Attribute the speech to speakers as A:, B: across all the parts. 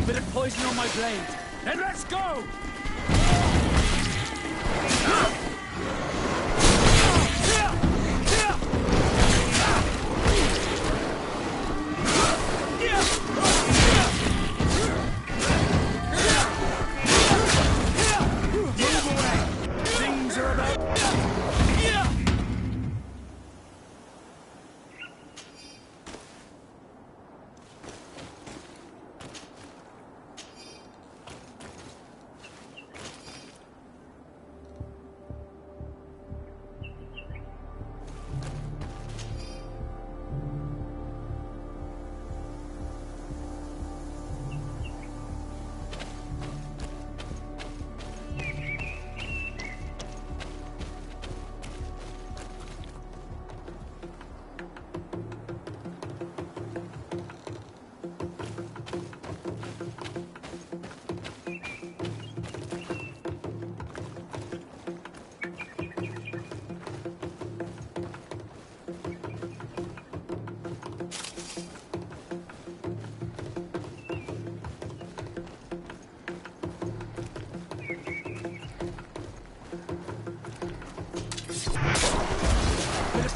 A: Bit of poison on my blade. Then let's go!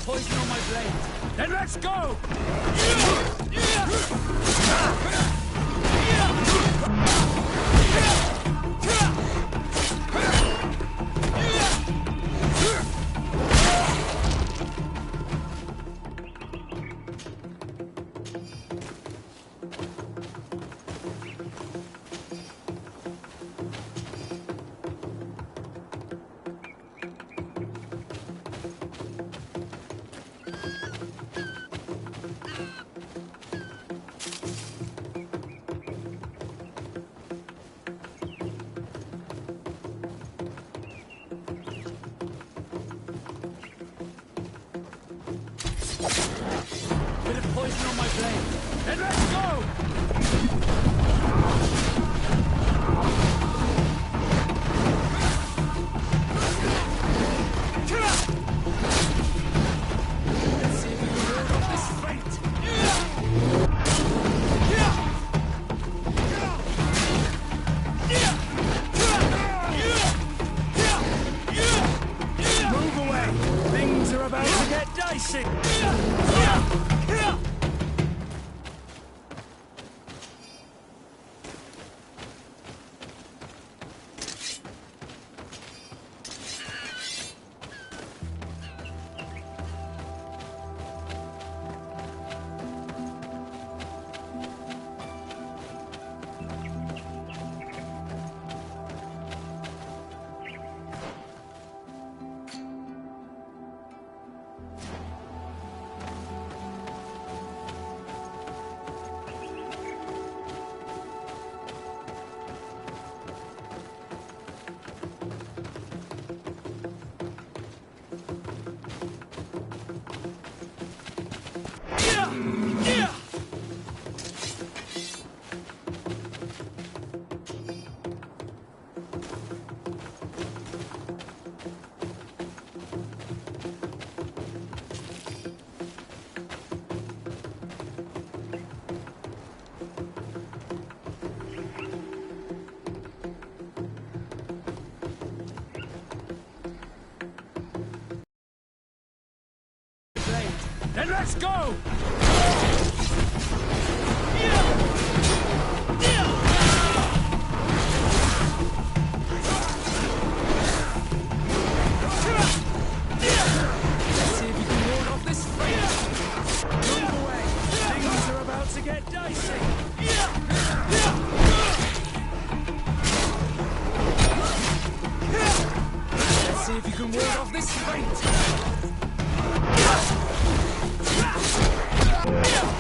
A: Poison on my blade. Then let's go! Bit of poison on my blade. Then let's go! Let's see if we can ward off this fate. Move away. Things are about to get dicey. Then let's go! Let's see if you can ward off this fate. Move away. Things are about to get dicey. Let's see if you can ward off this fate. Yeah!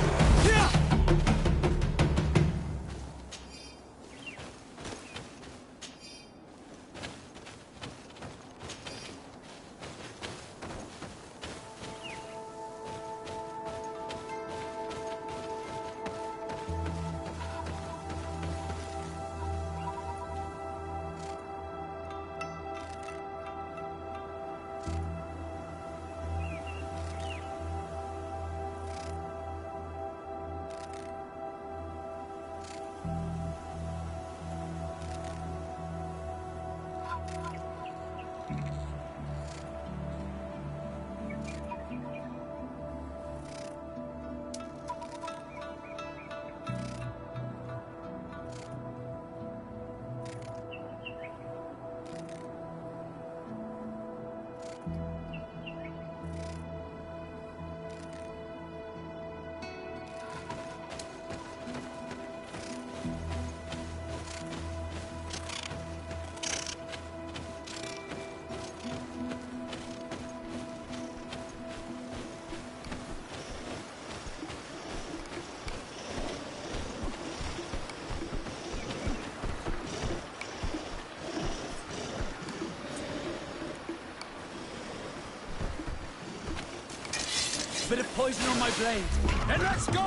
A: Bit of poison on my blade. And let's go!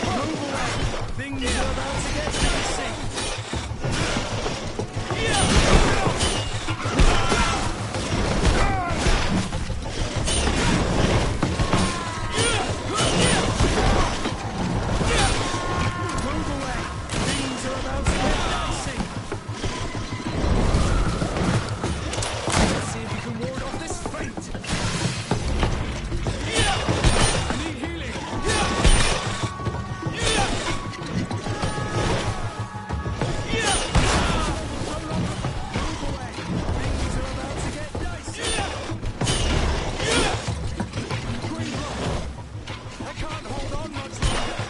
A: Move away! Things are about to get dicey! Move away! Things are about to get dicey! Let's see if you can ward off this fate! I need healing! Move away! Things are about to get dicey! Gread, I can't hold on much longer!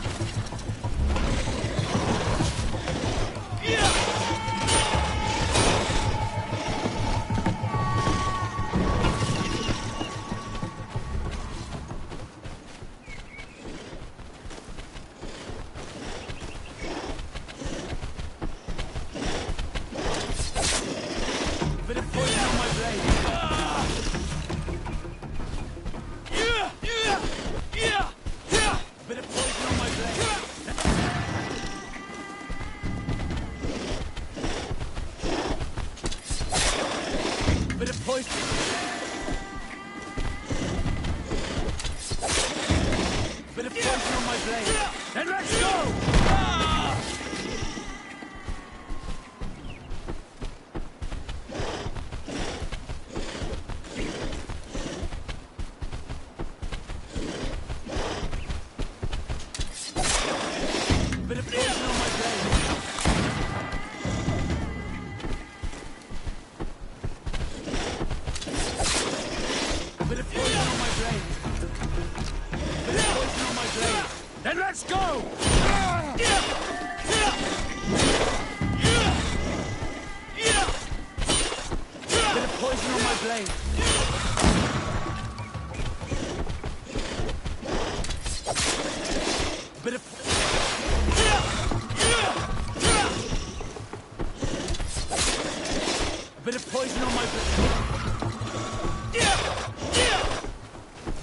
A: Bit of poison on my blade. Bit of poison on my blade. Bit of poison. Bit of poison on my blade. And let's go! Bit of poison on my blade. Bit of poison on my blade. Bit of poison on my blade. Then let's go! Bit of poison on my blade. Bit of Bit of poison on my blade.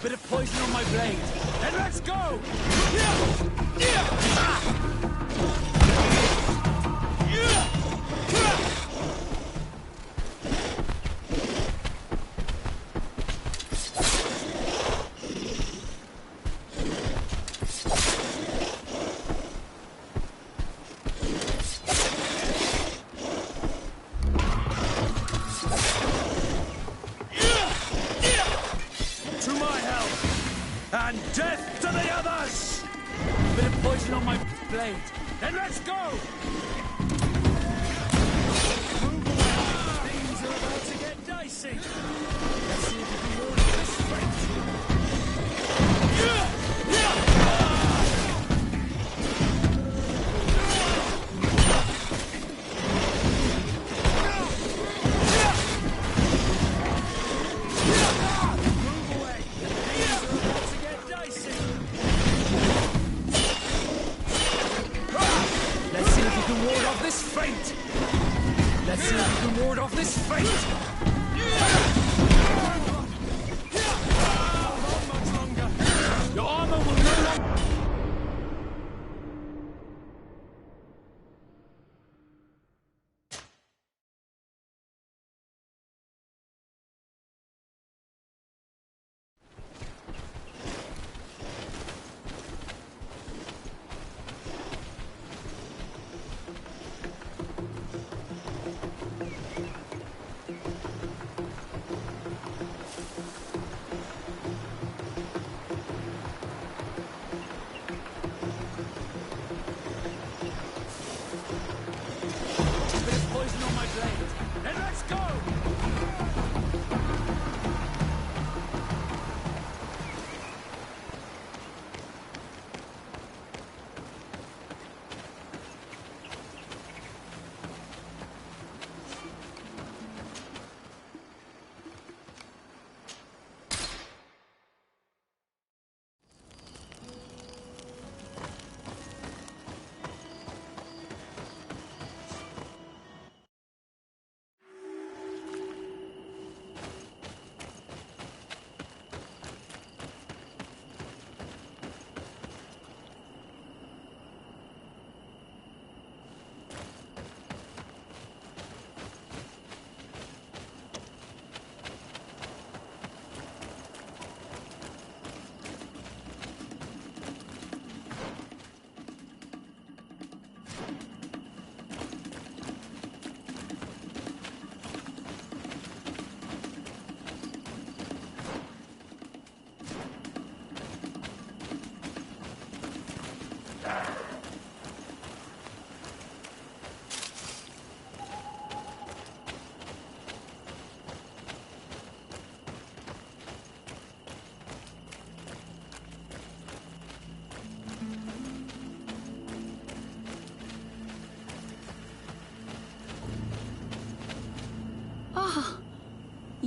A: Bit of poison on my blade. And let's go! To my help! And death to the others! Bit of poison on my blade. And let's go! Move away! Things are about to get dicey! Let's see if we can ward off this fate! Move away! Things are about to get dicey! Let's see if we can ward off this fate! Let's see if we can ward off this fate!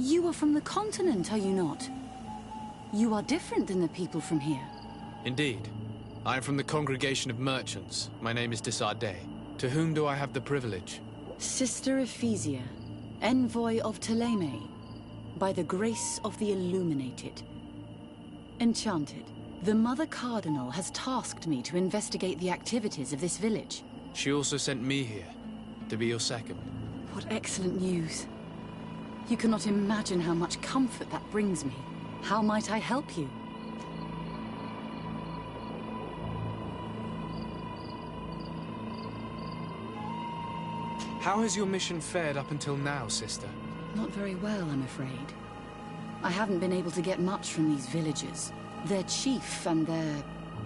B: You are from the continent, are you not? You are different than the people from here.
C: Indeed. I am from the Congregation of Merchants. My name is Disarday. To whom do I have the privilege?
B: Sister Ephesia, envoy of Ptolemy, by the grace of the Illuminated. Enchanted, the Mother Cardinal has tasked me to investigate the activities of this village.
C: She also sent me here, to be your second.
B: What excellent news. You cannot imagine how much comfort that brings me. How might I help you?
C: How has your mission fared up until now, sister?
B: Not very well, I'm afraid. I haven't been able to get much from these villagers. Their chief and their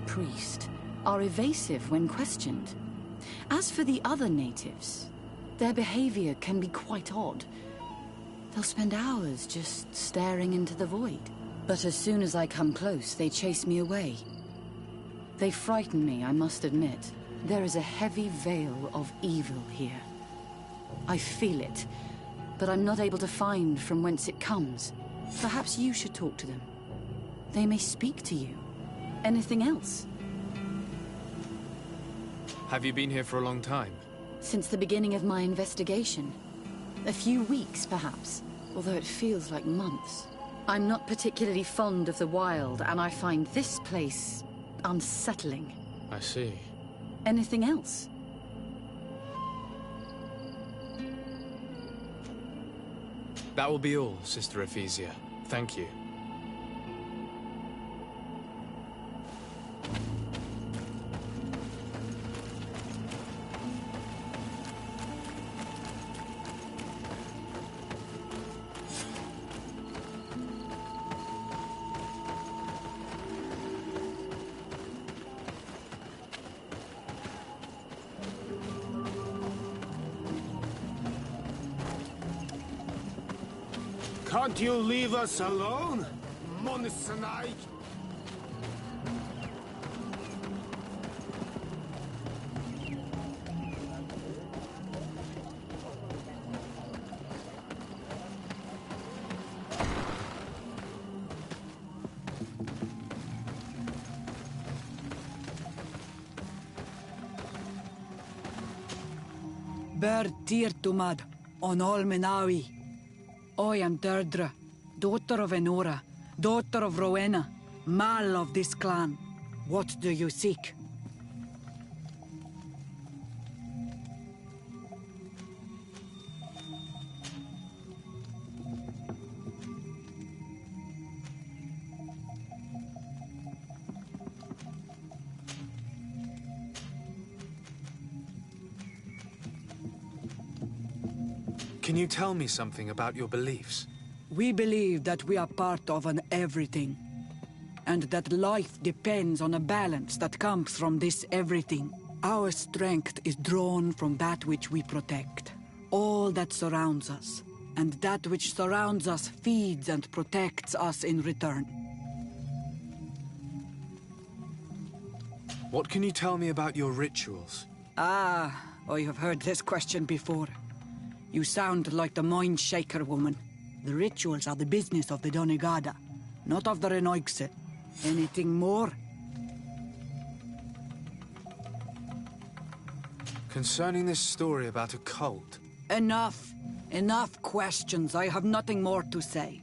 B: priest are evasive when questioned. As for the other natives, their behavior can be quite odd. They'll spend hours just staring into the void. But as soon as I come close, they chase me away. They frighten me, I must admit. There is a heavy veil of evil here. I feel it, but I'm not able to find from whence it comes. Perhaps you should talk to them. They may speak to you. Anything else?
C: Have you been here for a long time?
B: Since the beginning of my investigation. A few weeks, perhaps, although it feels like months. I'm not particularly fond of the wild, and I find this place unsettling.
C: I see.
B: Anything else?
C: That will be all, Sister Ephesia. Thank you.
D: Can't you leave us alone, Monissanai?
E: Ber tir tumad, on all menawi. I am Deirdre, daughter of Enora, daughter of Rowena, Mal of this clan. What do you seek?
C: Can you tell me something about your beliefs?
E: We believe that we are part of an everything, and that life depends on a balance that comes from this everything. Our strength is drawn from that which we protect, all that surrounds us, and that which surrounds us feeds and protects us in return.
C: What can you tell me about your rituals?
E: I have heard this question before. You sound like the Mind Shaker woman. The rituals are the business of the Donegada, not of the Renoigse. Anything more?
C: Concerning this story about a cult.
E: Enough. Enough questions. I have nothing more to say.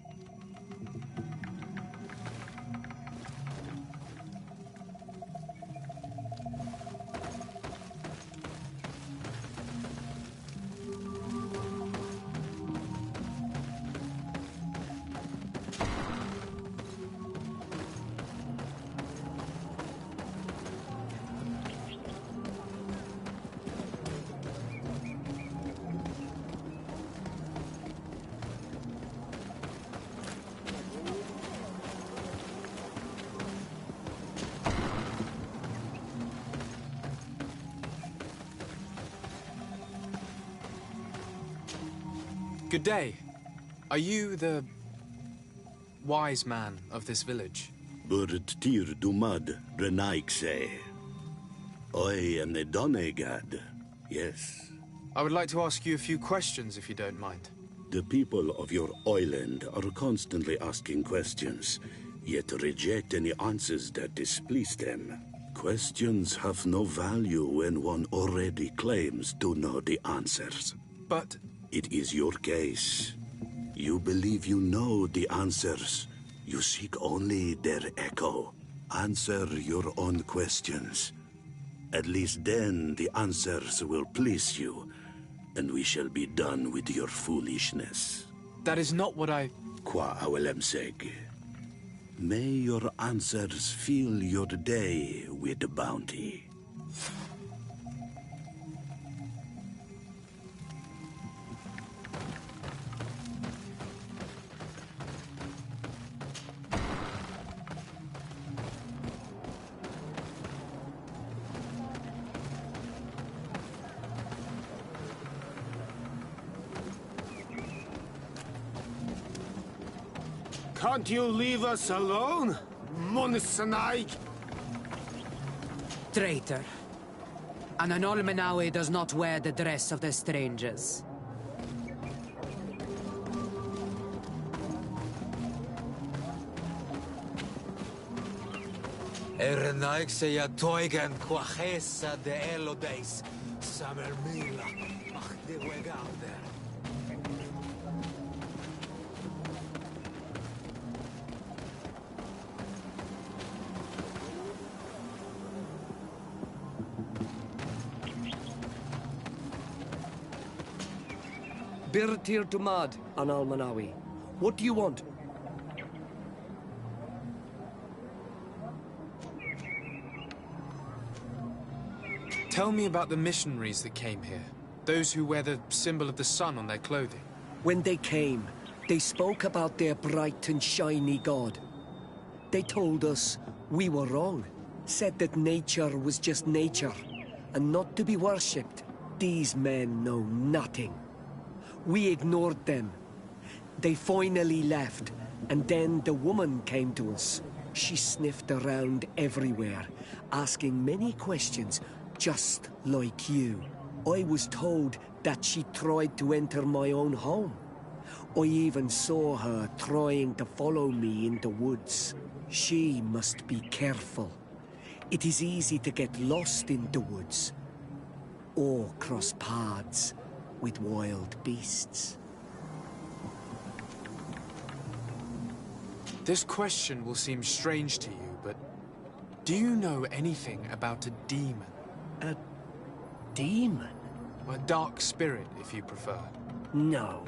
C: Good day. Are you the wise man of this village?
F: Burt tir dumad Renaikse. I am the Donegad. Yes.
C: I would like to ask you a few questions if you don't mind.
F: The people of your island are constantly asking questions, yet reject any answers that displease them. Questions have no value when one already claims to know the answers.
C: But
F: It is your case. You believe you know the answers. You seek only their echo. Answer your own questions. At least then the answers will please you, and we shall be done with your foolishness.
C: that is not what I...
F: Qua awelemseg. May your answers fill your day with bounty.
D: Can't you leave us alone? Monisanaig!
G: Traitor. An Anolmenawi does not wear the dress of the strangers.
H: Erenaik se ya toigan quachesa de elodeis, samermila, ach de wegalder.
I: Birtir to Mad, an Almanawi. What do you want?
C: Tell me about the missionaries that came here. Those who wear the symbol of the sun on their clothing.
I: When they came, they spoke about their bright and shiny god. They told us we were wrong, said that nature was just nature, and not to be worshipped. These men know nothing. We ignored them. They finally left, and then the woman came to us. She sniffed around everywhere, asking many questions, just like you. I was told that she tried to enter my own home. I even saw her trying to follow me in the woods. She must be careful. It is easy to get lost in the woods, or cross paths with wild beasts.
C: This question will seem strange to you, but do you know anything about a demon?
I: A demon?
C: A dark spirit, if you prefer.
I: No.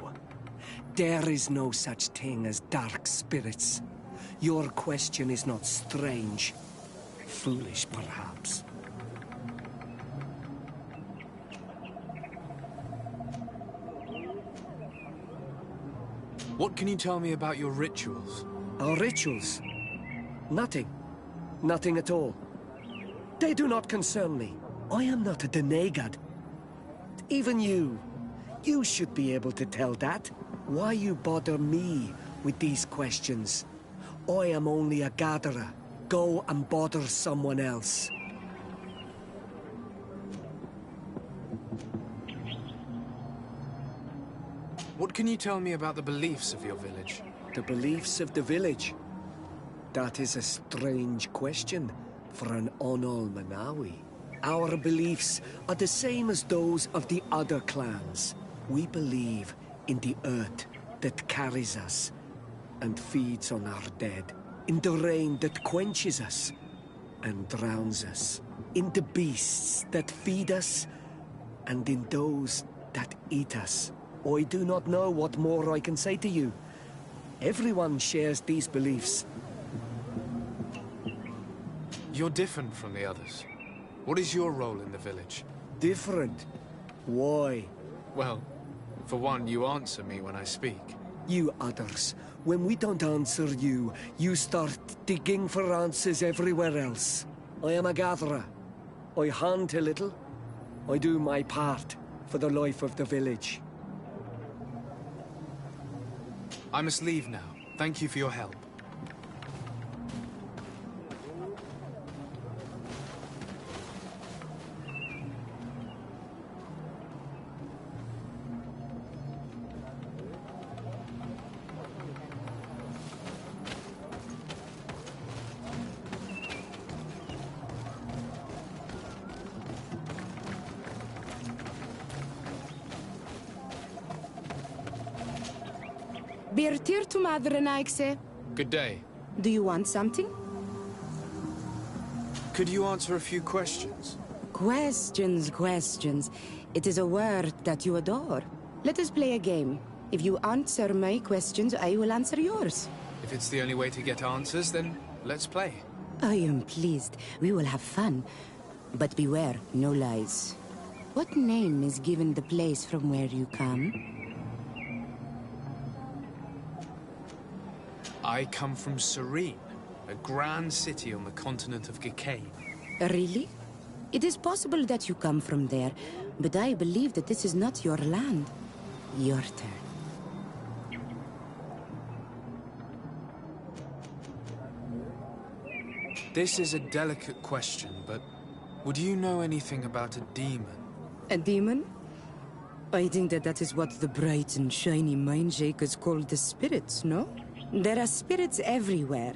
I: There is no such thing as dark spirits. Your question is not strange. Foolish, perhaps.
C: What can you tell me about your rituals?
I: Our rituals? Nothing. Nothing at all. They do not concern me. I am not a Denegad. Even you. You should be able to tell that. Why you bother me with these questions? I am only a gatherer. Go and bother someone else.
C: What can you tell me about the beliefs of your village?
I: The beliefs of the village? That is a strange question for an Onol Manawi. Our beliefs are the same as those of the other clans. We believe in the earth that carries us and feeds on our dead, in the rain that quenches us and drowns us, in the beasts that feed us and in those that eat us. I do not know what more I can say to you. Everyone shares these beliefs.
C: You're different from the others. What is your role in the village?
I: Different? Why?
C: Well, for one, you answer me when I speak.
I: You others, when we don't answer you, you start digging for answers everywhere else. I am a gatherer. I hunt a little. I do my part for the life of the village.
C: I must leave now. Thank you for your help.
J: Birtir to Madre Naikse.
C: Good day.
J: Do you want something?
C: Could you answer a few questions?
J: Questions. It is a word that you adore. Let us play a game. If you answer my questions, I will answer yours.
C: If it's the only way to get answers, then let's play.
J: I am pleased. We will have fun. But beware, no lies. What name is given the place from where you come?
C: I come from Serene, a grand city on the continent of Gicane.
J: Really? It is possible that you come from there, but I believe that this is not your land. Your turn.
C: This is a delicate question, but would you know anything about a demon?
J: A demon? I think that is what the bright and shiny mind shakers call the spirits, no? There are spirits everywhere.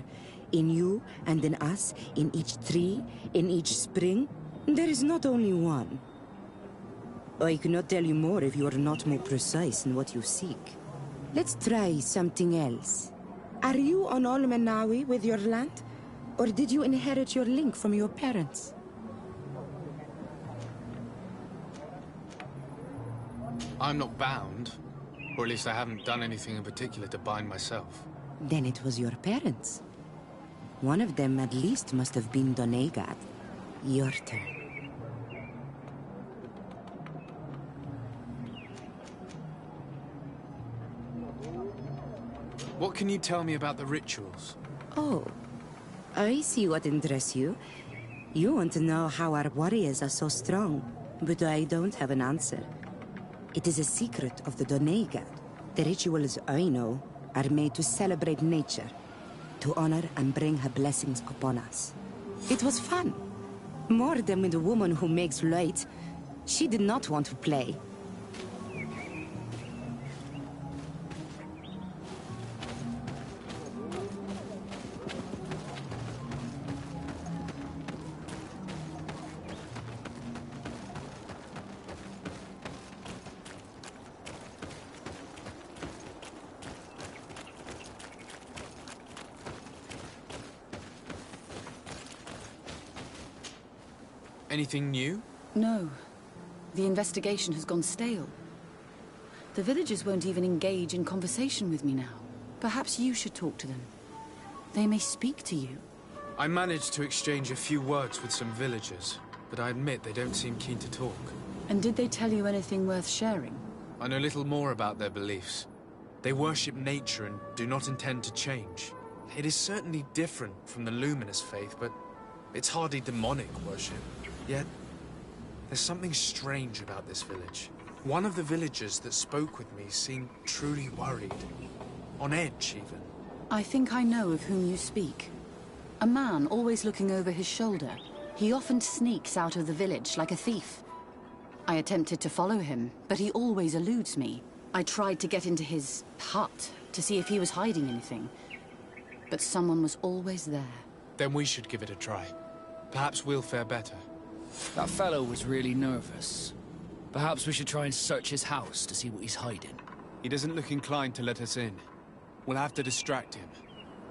J: In you and in us, in each tree, in each spring. There is not only one. I cannot tell you more if you are not more precise in what you seek. Let's try something else. Are you on Olmenawi with your land? Or did you inherit your link from your parents?
C: I'm not bound. Or at least I haven't done anything in particular to bind myself.
J: Then it was your parents. One of them at least must have been Doneigad. Your turn.
C: What can you tell me about the rituals?
J: Oh, I see what interests you. You want to know how our warriors are so strong, but I don't have an answer. It is a secret of the Doneigad. The rituals I know are made to celebrate nature, to honor and bring her blessings upon us. It was fun. More than with a woman who makes light. She did not want to play.
C: Anything new?
B: No. The investigation has gone stale. The villagers won't even engage in conversation with me now. Perhaps you should talk to them. They may speak to you.
C: I managed to exchange a few words with some villagers, but I admit they don't seem keen to talk.
B: And did they tell you anything worth sharing?
C: I know little more about their beliefs. They worship nature and do not intend to change. It is certainly different from the Luminous faith, but it's hardly demonic worship. Yet, there's something strange about this village. One of the villagers that spoke with me seemed truly worried. On edge, even.
B: I think I know of whom you speak. A man always looking over his shoulder. He often sneaks out of the village like a thief. I attempted to follow him, but he always eludes me. I tried to get into his hut to see if he was hiding anything. But someone was always there.
C: Then we should give it a try. Perhaps we'll fare better.
A: That fellow was really nervous. Perhaps we should try and search his house to see what he's hiding.
C: He doesn't look inclined to let us in. We'll have to distract him.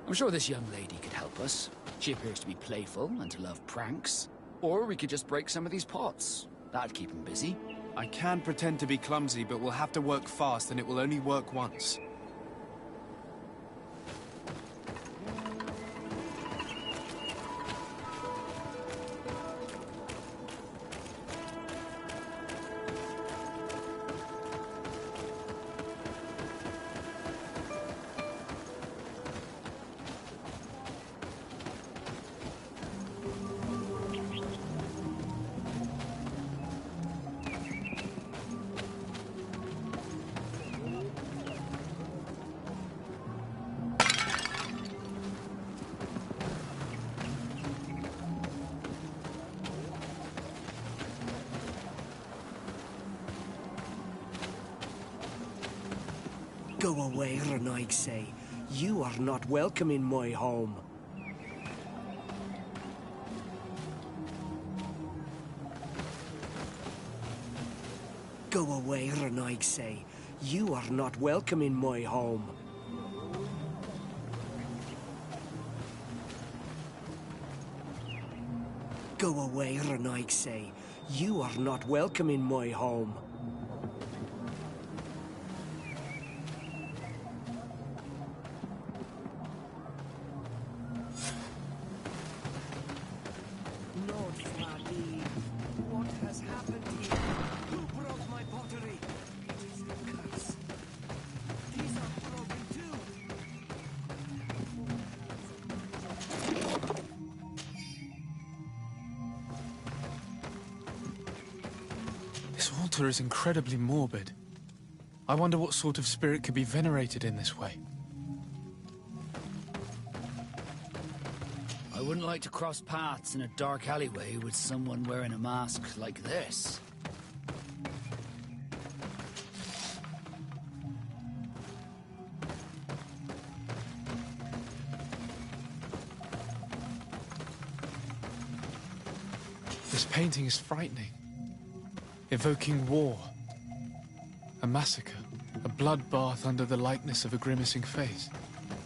A: I'm sure this young lady could help us. She appears to be playful and to love pranks. Or we could just break some of these pots. That'd keep him busy.
C: I can pretend to be clumsy, but we'll have to work fast and it will only work once.
I: Go away, Renaigse. You are not welcome in my home. Go away, Renaigse. You are not welcome in my home. Go away, Renaigse. You are not welcome in my home. Lord Fadi, what has happened here? Who broke my pottery? It is a curse. These are broken too.
C: This altar is incredibly morbid. I wonder what sort of spirit could be venerated in this way.
A: I wouldn't like to cross paths in a dark alleyway with someone wearing a mask like this.
C: This painting is frightening. Evoking war. A massacre. A bloodbath under the likeness of a grimacing face.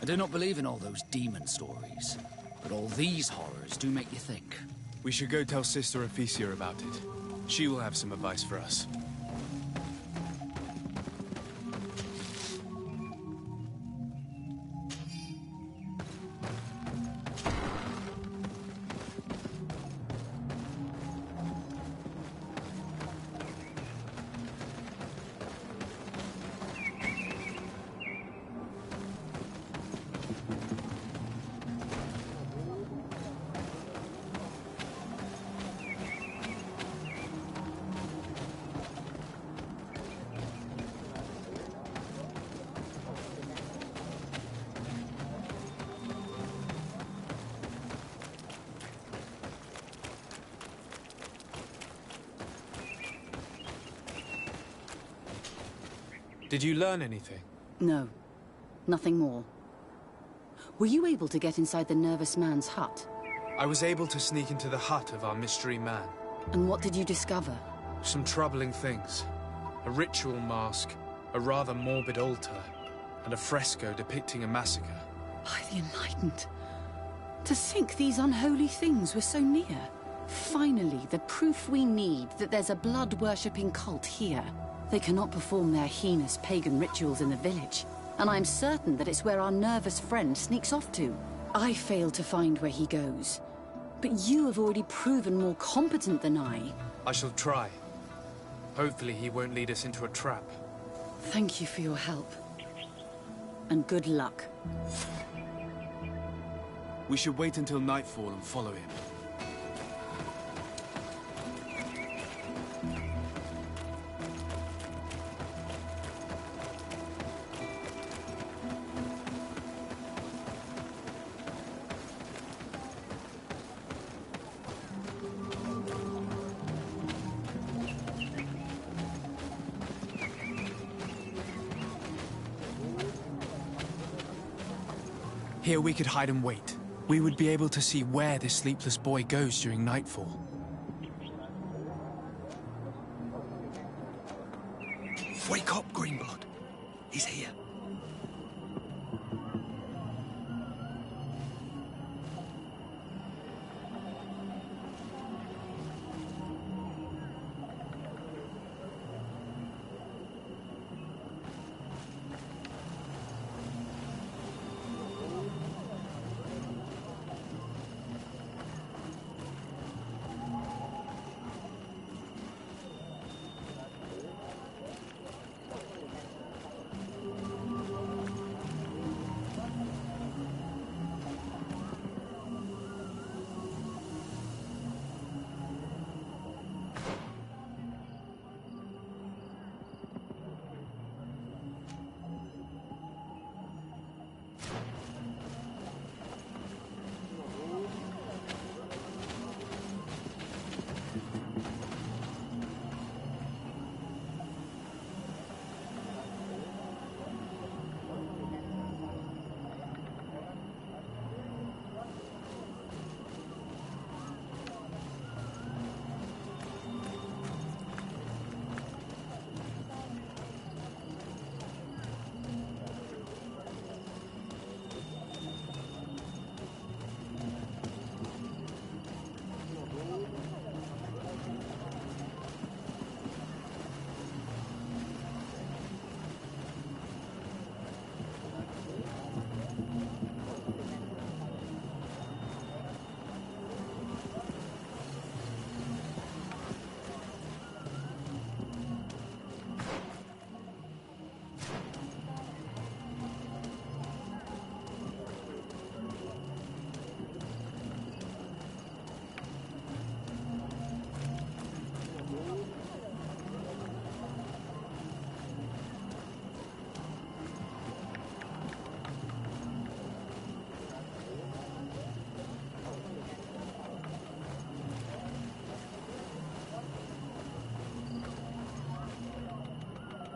A: I do not believe in all those demon stories, but all these horrors do make you think.
C: We should go tell Sister Ephesia about it. She will have some advice for us. Did you learn anything?
B: No, nothing more. Were you able to get inside the nervous man's hut?
C: I was able to sneak into the hut of our mystery man.
B: And what did you discover?
C: Some troubling things. A ritual mask, a rather morbid altar, and a fresco depicting a massacre.
B: By the Enlightened. To think these unholy things were so near. Finally, the proof we need that there's a blood-worshipping cult here. They cannot perform their heinous pagan rituals in the village, and I'm certain that it's where our nervous friend sneaks off to. I failed to find where he goes, but you have already proven more competent than I.
C: I shall try. Hopefully he won't lead us into a trap.
B: Thank you for your help. And good luck.
C: We should wait until nightfall and follow him. Here we could hide and wait. We would be able to see where this sleepless boy goes during nightfall.
F: Wake up, Greenblood. He's here.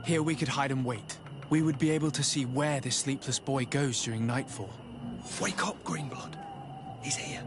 C: Here we could hide and wait. We would be able to see where this sleepless boy goes during nightfall.
I: Wake up, Greenblood. He's here.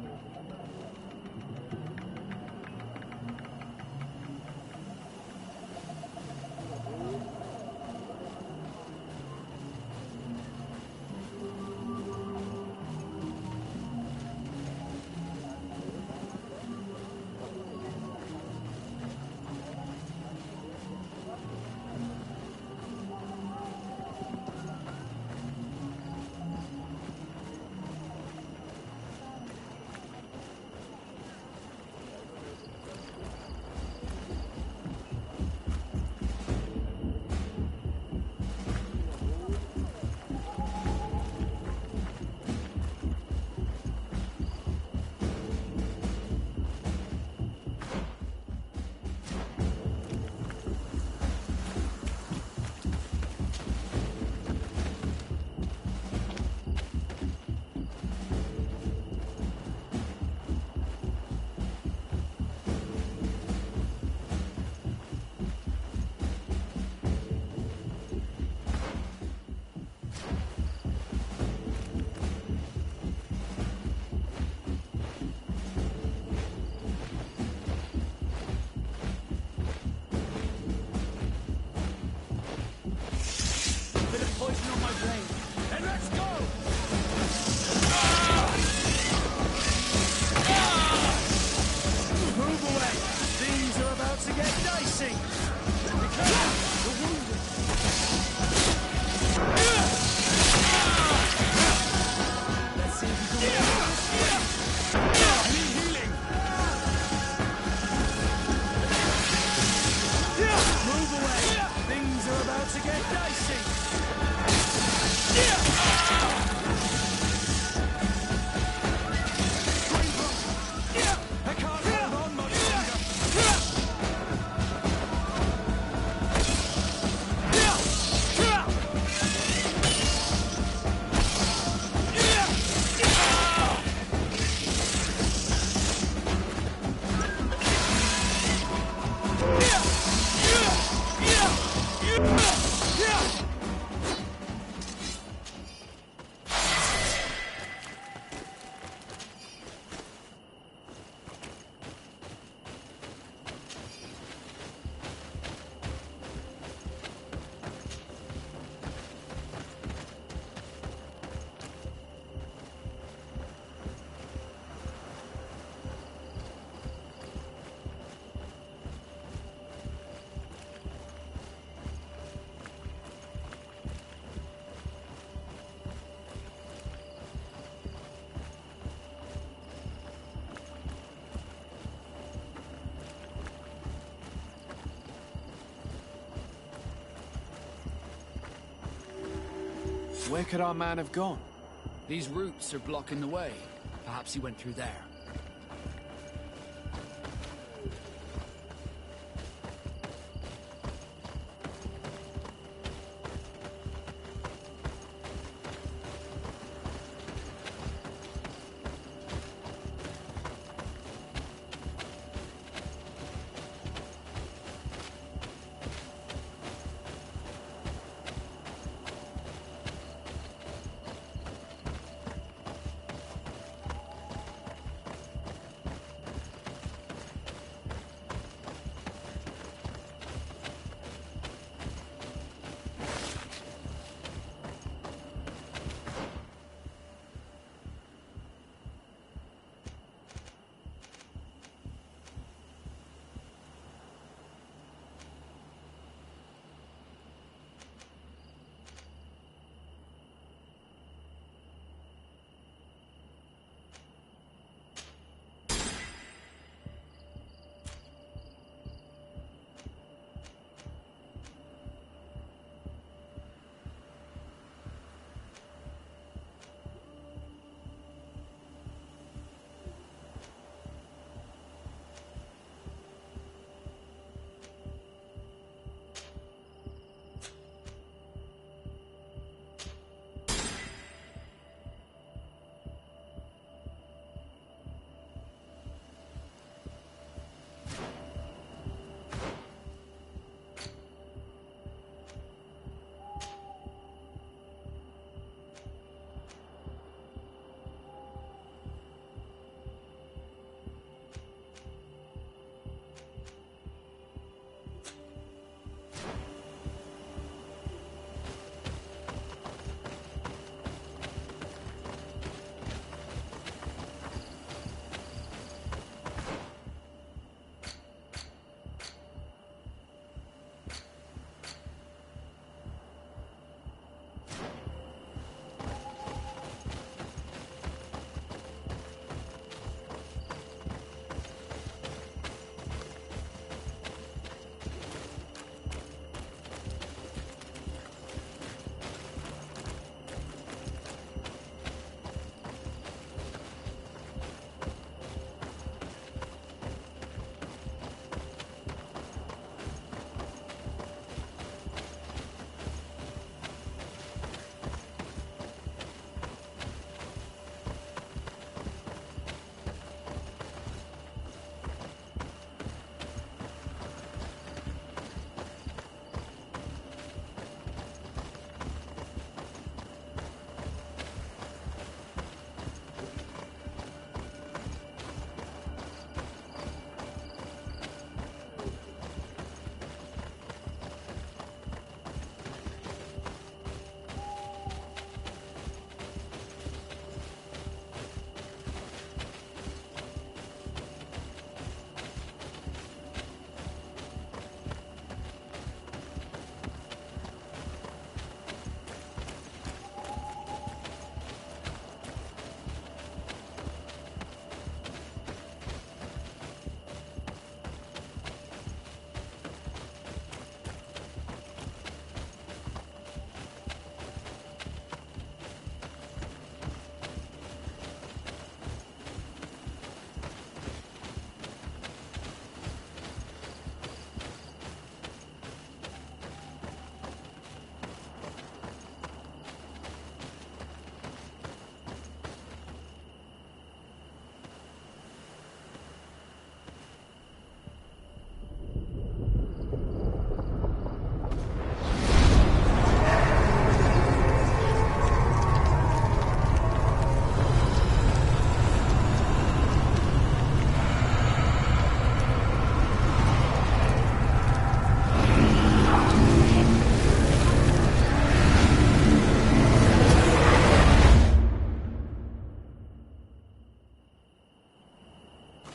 C: Where could our man have gone?
A: These roots are blocking the way. Perhaps he went through there.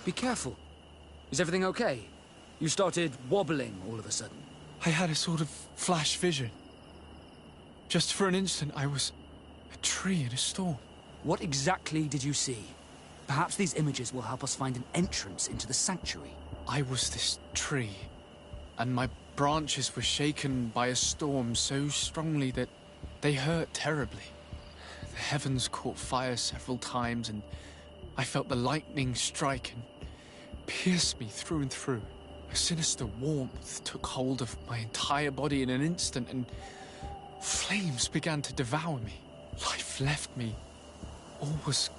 A: Be careful. Is everything okay? You started wobbling all of a sudden.
C: I had a sort of flash vision. Just for an instant, I was a tree in a storm.
A: What exactly did you see? Perhaps these images will help us find an entrance into the sanctuary.
C: I was this tree, and my branches were shaken by a storm so strongly that they hurt terribly. The heavens caught fire several times, and I felt the lightning strike and pierce me through and through. A sinister warmth took hold of my entire body in an instant, and flames began to devour me. Life left me. All was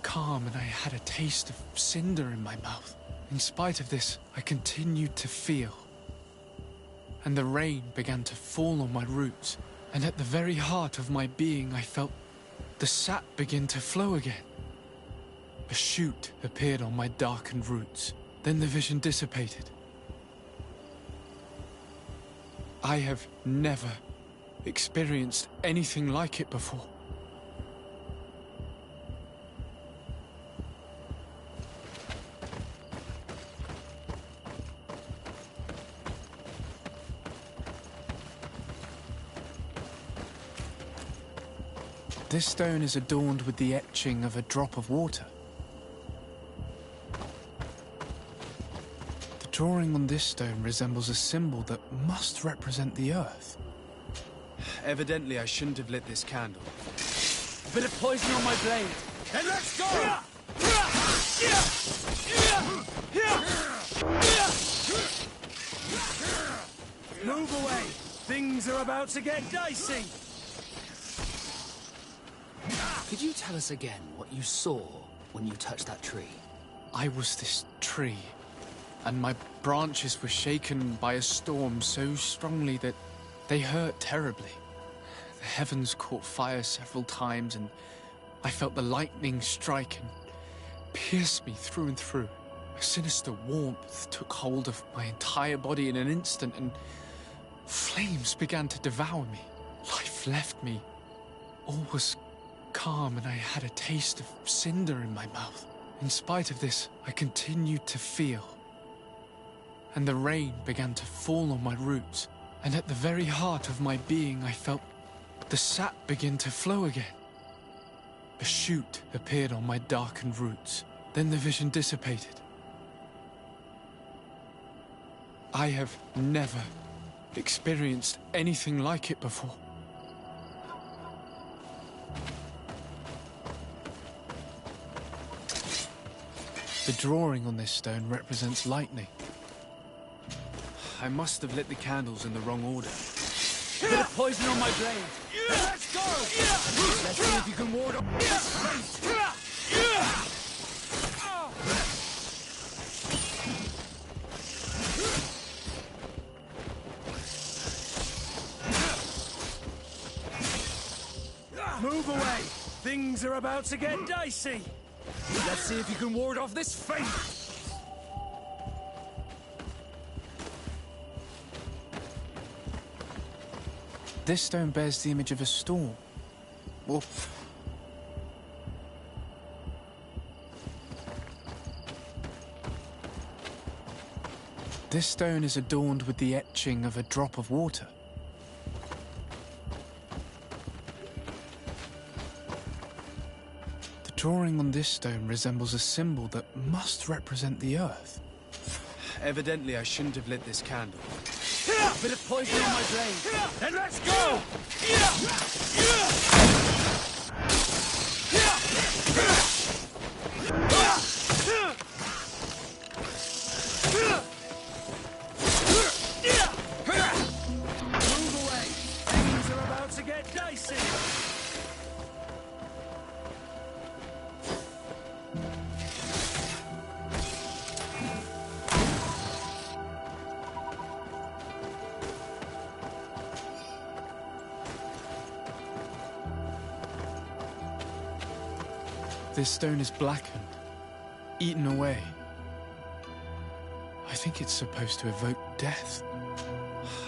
C: calm, and I had a taste of cinder in my mouth. In spite of this, I continued to feel. And the rain began to fall on my roots, and at the very heart of my being, I felt the sap begin to flow again. A shoot appeared on my darkened roots. Then the vision dissipated. I have never experienced anything like it before. This stone is adorned with the etching of a drop of water. The drawing on this stone resembles a symbol that must represent the earth. Evidently, I shouldn't have lit this candle.
A: A bit of poison on my blade.
D: And let's go! Move away! Things are about to get dicey!
A: Could you tell us again what you saw when you touched that tree?
C: I was this tree, and my branches were shaken by a storm so strongly that they hurt terribly. The heavens caught fire several times, and I felt the lightning strike and pierce me through and through. A sinister warmth took hold of my entire body in an instant, and flames began to devour me. Life left me. All was calm, and I had a taste of cinder in my mouth. In spite of this, I continued to feel. And the rain began to fall on my roots, and at the very heart of my being, I felt the sap begin to flow again. A shoot appeared on my darkened roots. Then the vision dissipated. I have never experienced anything like it before. The drawing on this stone represents lightning. I must have lit the candles in the wrong order.
A: A bit of poison on my blade.
D: Let's go!
A: Let's see if you can ward off this fate.
D: Move away! Things are about to get dicey!
A: Let's see if you can ward off this fate.
C: This stone bears the image of a storm. Well, this stone is adorned with the etching of a drop of water. The drawing on this stone resembles a symbol that must represent the earth. Evidently, I shouldn't have lit this candle.
A: A bit of poison on my blade.
D: And let's go! Move away! Things are about to get dicey!
C: This stone is blackened, eaten away. I think it's supposed to evoke death.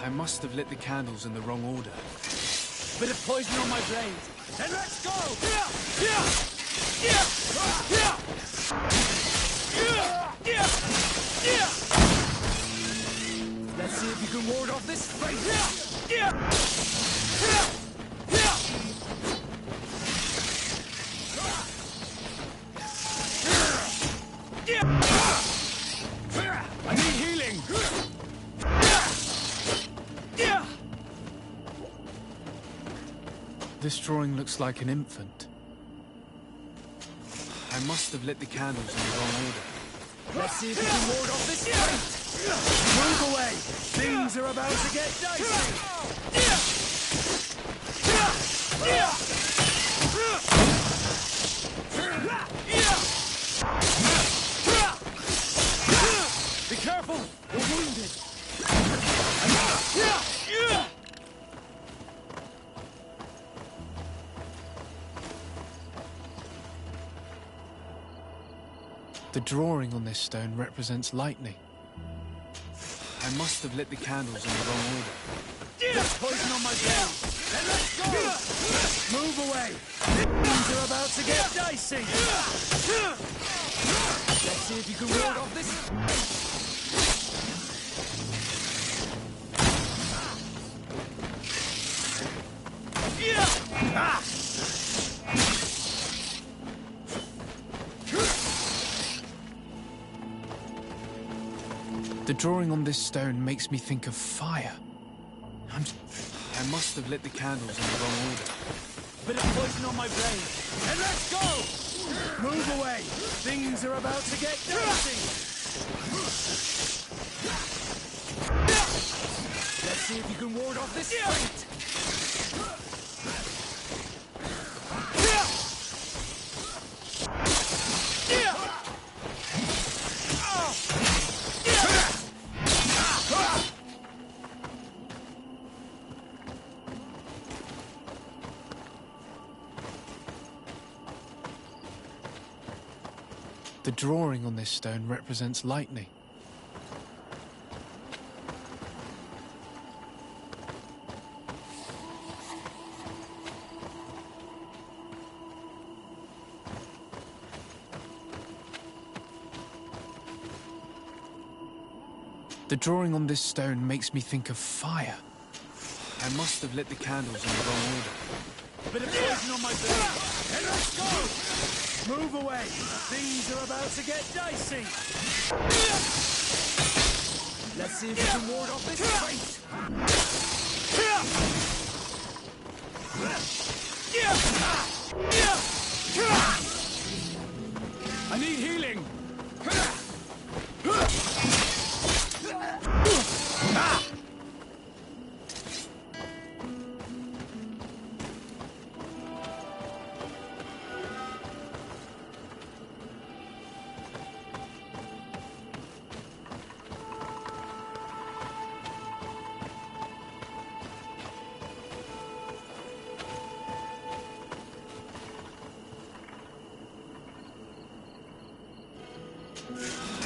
C: I must have lit the candles in the wrong order.
A: A bit of poison on my blade.
D: And let's go! can ward off this fate! I need healing!
C: This drawing looks like an infant. I must have lit the candles in the wrong order.
D: Let's see if we can ward off this fate! Move away! Things are about to get dicey! Be careful! You're wounded!
C: The drawing on this stone represents lightning. I must have lit the candles in the wrong order.
D: There's poison on my blade! Then let's go! Move away! Things are about to get dicey! Let's see if you can ward off this...
C: The drawing on this stone makes me think of fire. I must have lit the candles in the wrong order.
D: Bit of poison on my blade. And let's go! Move away! Things are about to get dicey! Let's see if you can ward off this fate!
C: The drawing on this stone represents lightning. The drawing on this stone makes me think of fire. I must have lit the candles in the wrong order.
D: Bit of poison on my blade. And let's go! Move away! Things are about to get dicey! Let's see if we can ward off this fate! I need healing!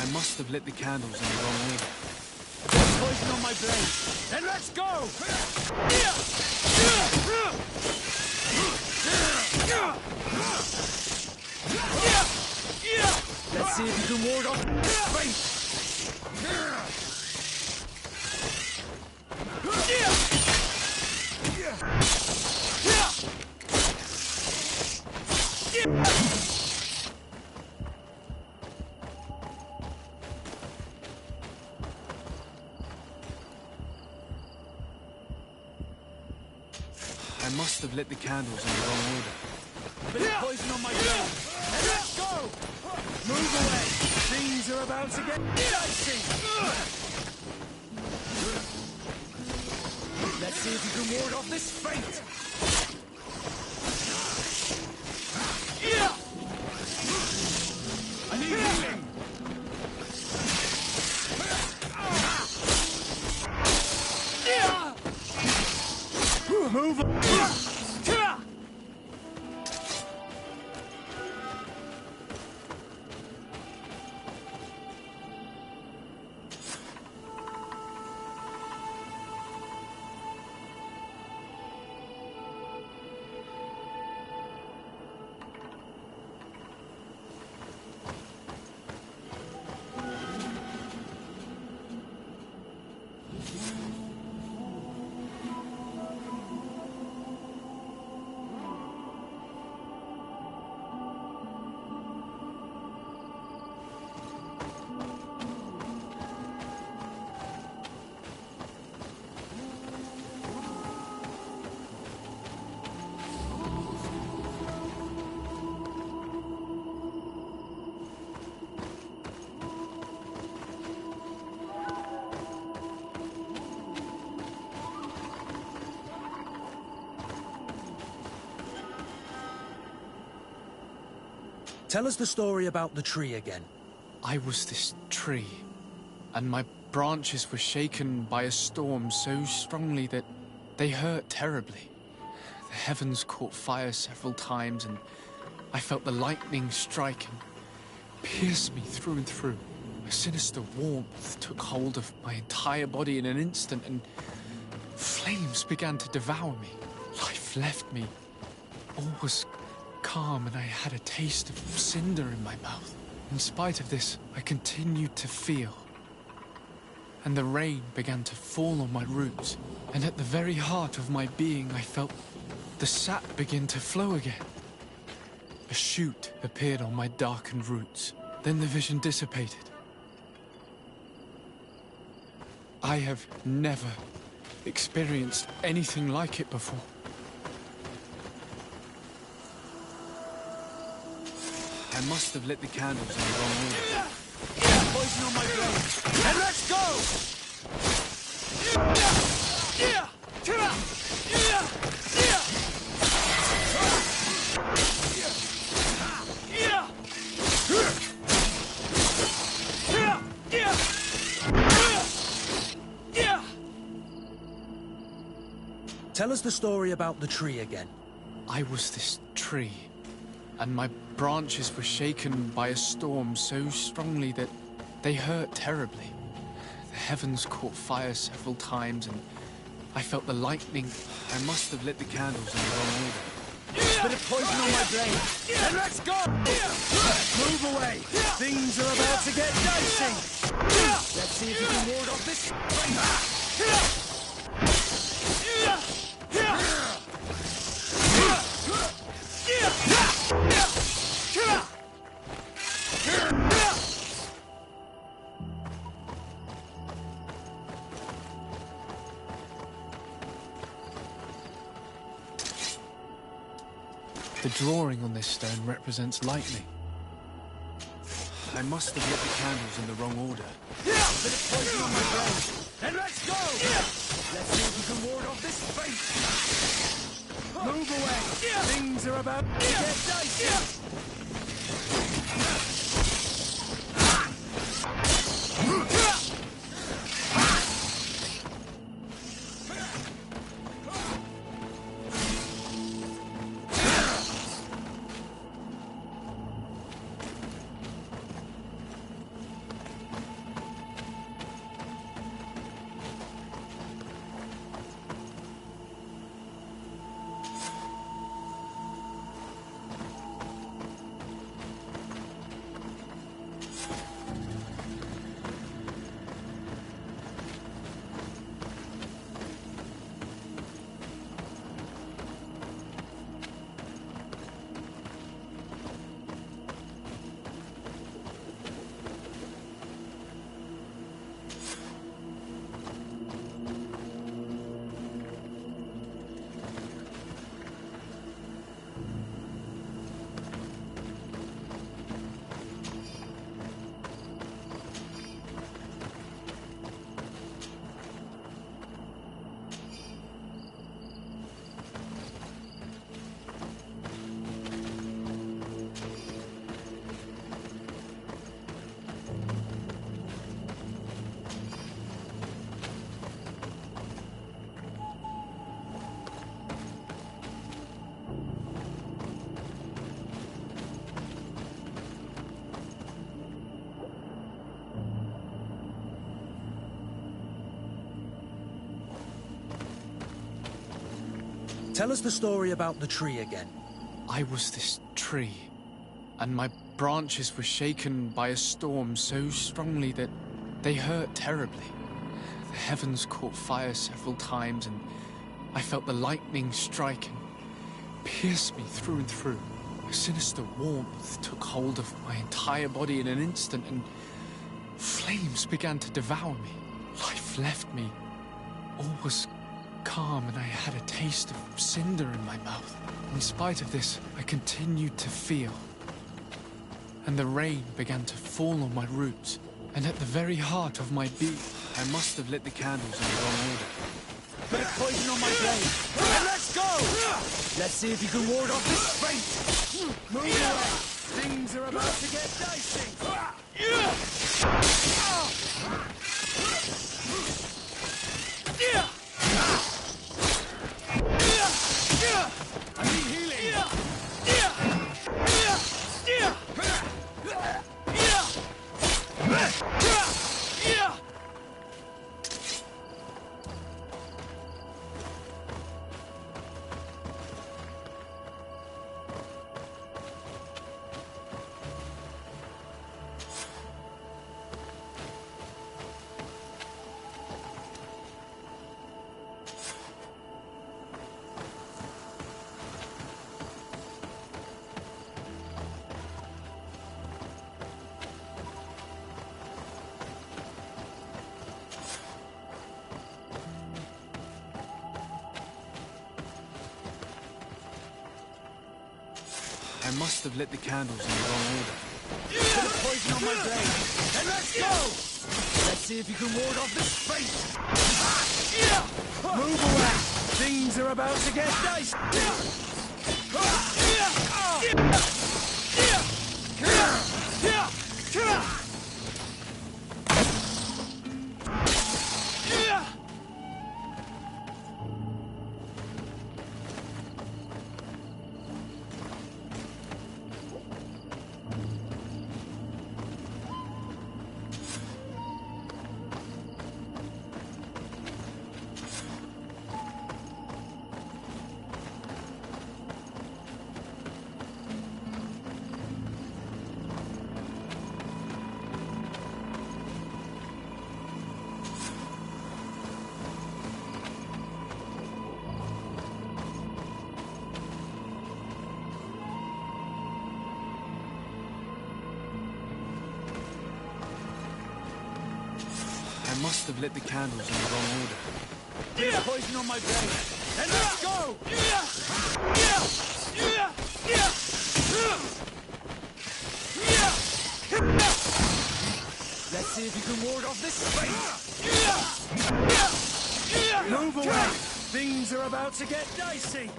C: I must have lit the candles in the wrong order.
D: There's poison on my blade. Then let's go! Let's see if you can ward off this fate!
C: I must have lit the candles in the wrong order.
D: Bit of poison on my blade. And let's go! Move away! Things are about to get dicey! Let's see if you can ward off this fate! I need healing! Move! Tell us the story about the tree again.
C: I was this tree, and my branches were shaken by a storm so strongly that they hurt terribly. The heavens caught fire several times, and I felt the lightning strike and pierce me through and through. A sinister warmth took hold of my entire body in an instant, and flames began to devour me. Life left me. All was calm, and I had a taste of cinder in my mouth. In spite of this, I continued to feel. And the rain began to fall on my roots, and at the very heart of my being, I felt the sap begin to flow again. A shoot appeared on my darkened roots. Then the vision dissipated. I have never experienced anything like it before. I must have lit the candles in the wrong order.
D: Poison on my blade. And let's go! Tell us the story about the tree again.
C: I was this tree, and my branches were shaken by a storm so strongly that they hurt terribly. The heavens caught fire several times, and I felt the lightning. I must have lit the candles in the wrong order.
D: Bit of poison on my blade. And let's go! Move away! Things are about to get dicey! Let's see if you can ward off this...
C: The drawing on this stone represents lightning. I must have lit the candles in the wrong order.
D: Bit of poison on my blade. And let's go! Let's see if we can ward off this fate. Move away! Things are about to get dicey! Tell us the story about the tree again.
C: I was this tree, and my branches were shaken by a storm so strongly that they hurt terribly. The heavens caught fire several times, and I felt the lightning strike and pierce me through and through. A sinister warmth took hold of my entire body in an instant, and flames began to devour me. Life left me. All was calm, and I had a taste of cinder in my mouth. In spite of this, I continued to feel. And the rain began to fall on my roots, and at the very heart of my being, I must have lit the candles in the wrong order.
D: Bit of poison on my blade. And let's go! Let's see if you can ward off this fate. Move away. Things are about to get dicey. I need healing.
C: I must have lit the candles in the wrong order.
D: Bit of poison on my blade. Then let's go! Let's see if you can ward off this fate. Move away. Things are about to get dicey.
C: I must have lit the candles in the wrong order.
D: Bit of poison on my blade. Then let's go! Let's see if you can ward off this fate. Move away. Things are about to get dicey.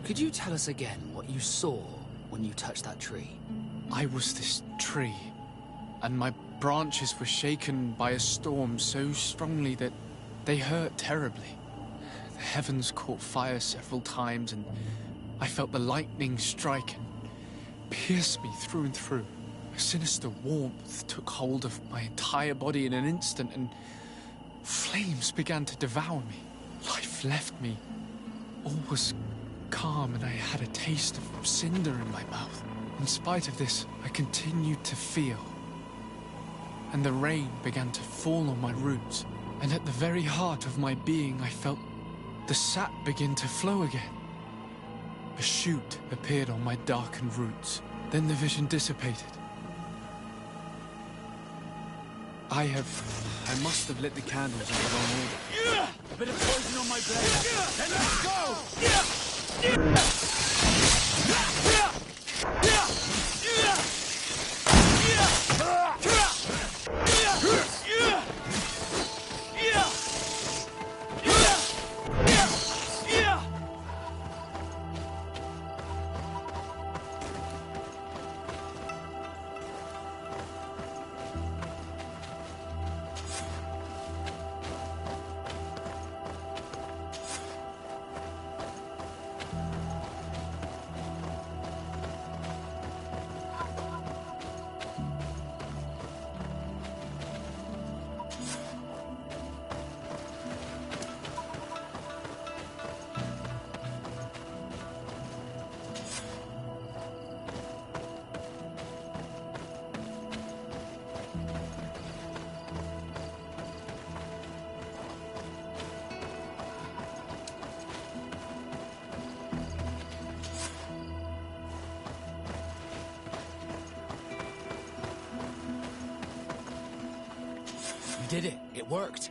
A: Could you tell us again what you saw when you touched that tree?
C: I was this tree, and my branches were shaken by a storm so strongly that they hurt terribly. The heavens caught fire several times, and I felt the lightning strike and pierce me through and through. A sinister warmth took hold of my entire body in an instant, and flames began to devour me. Life left me. All was calm, and I had a taste of cinder in my mouth. In spite of this, I continued to feel. And the rain began to fall on my roots, and at the very heart of my being I felt the sap begin to flow again. A shoot appeared on my darkened roots. Then the vision dissipated. I must have lit the candles in the wrong order.
D: A bit of poison on my blade. Then let's go!
A: did it. It worked.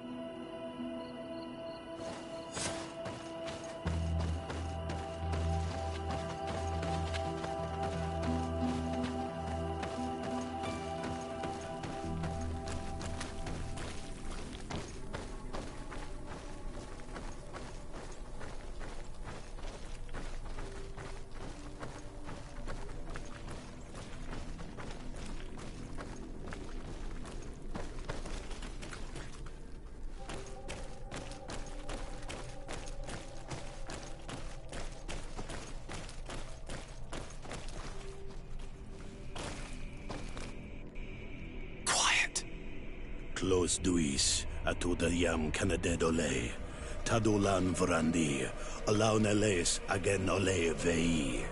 F: Close duis, atuda yam canadedole, tadulan vrandi, alauneles agen ole vei.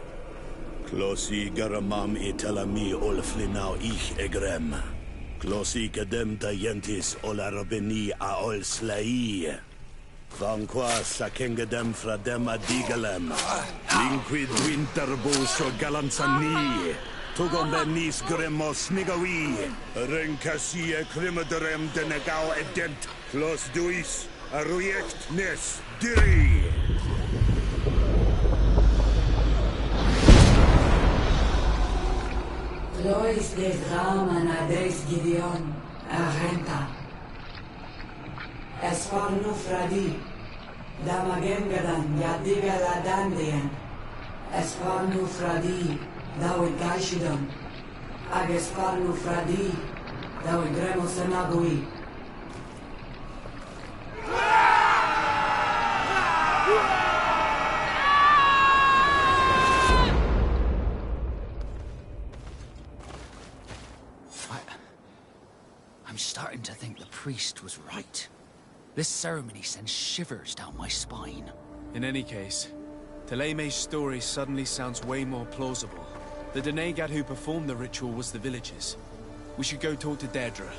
F: Closi garamam italami olflinau ich egrem. Closi cadem tayentis olarabeni a ol slai. Vanqua sakengedem fradem adigalem. Linquid winterbus o galanzani. Tugom benis gremos nigawi. Rencasie crimaderem denegau edent. Clos duis, arruiect nes diri.
E: Lois des Raman adres Gideon, Argenta. Esparnu Fradi, Damagengadan, Yadiga Ladandian. Esparnu Fradi, Dawi Gaishidon. Agesparnu Fradi, Dawi Gremos Anagui.
A: I'm starting to think the priest was right. This ceremony sends shivers down my spine.
C: In any case, Teleme's story suddenly sounds way more plausible. The Denegad who performed the ritual was the villagers. We should go talk to Deirdre.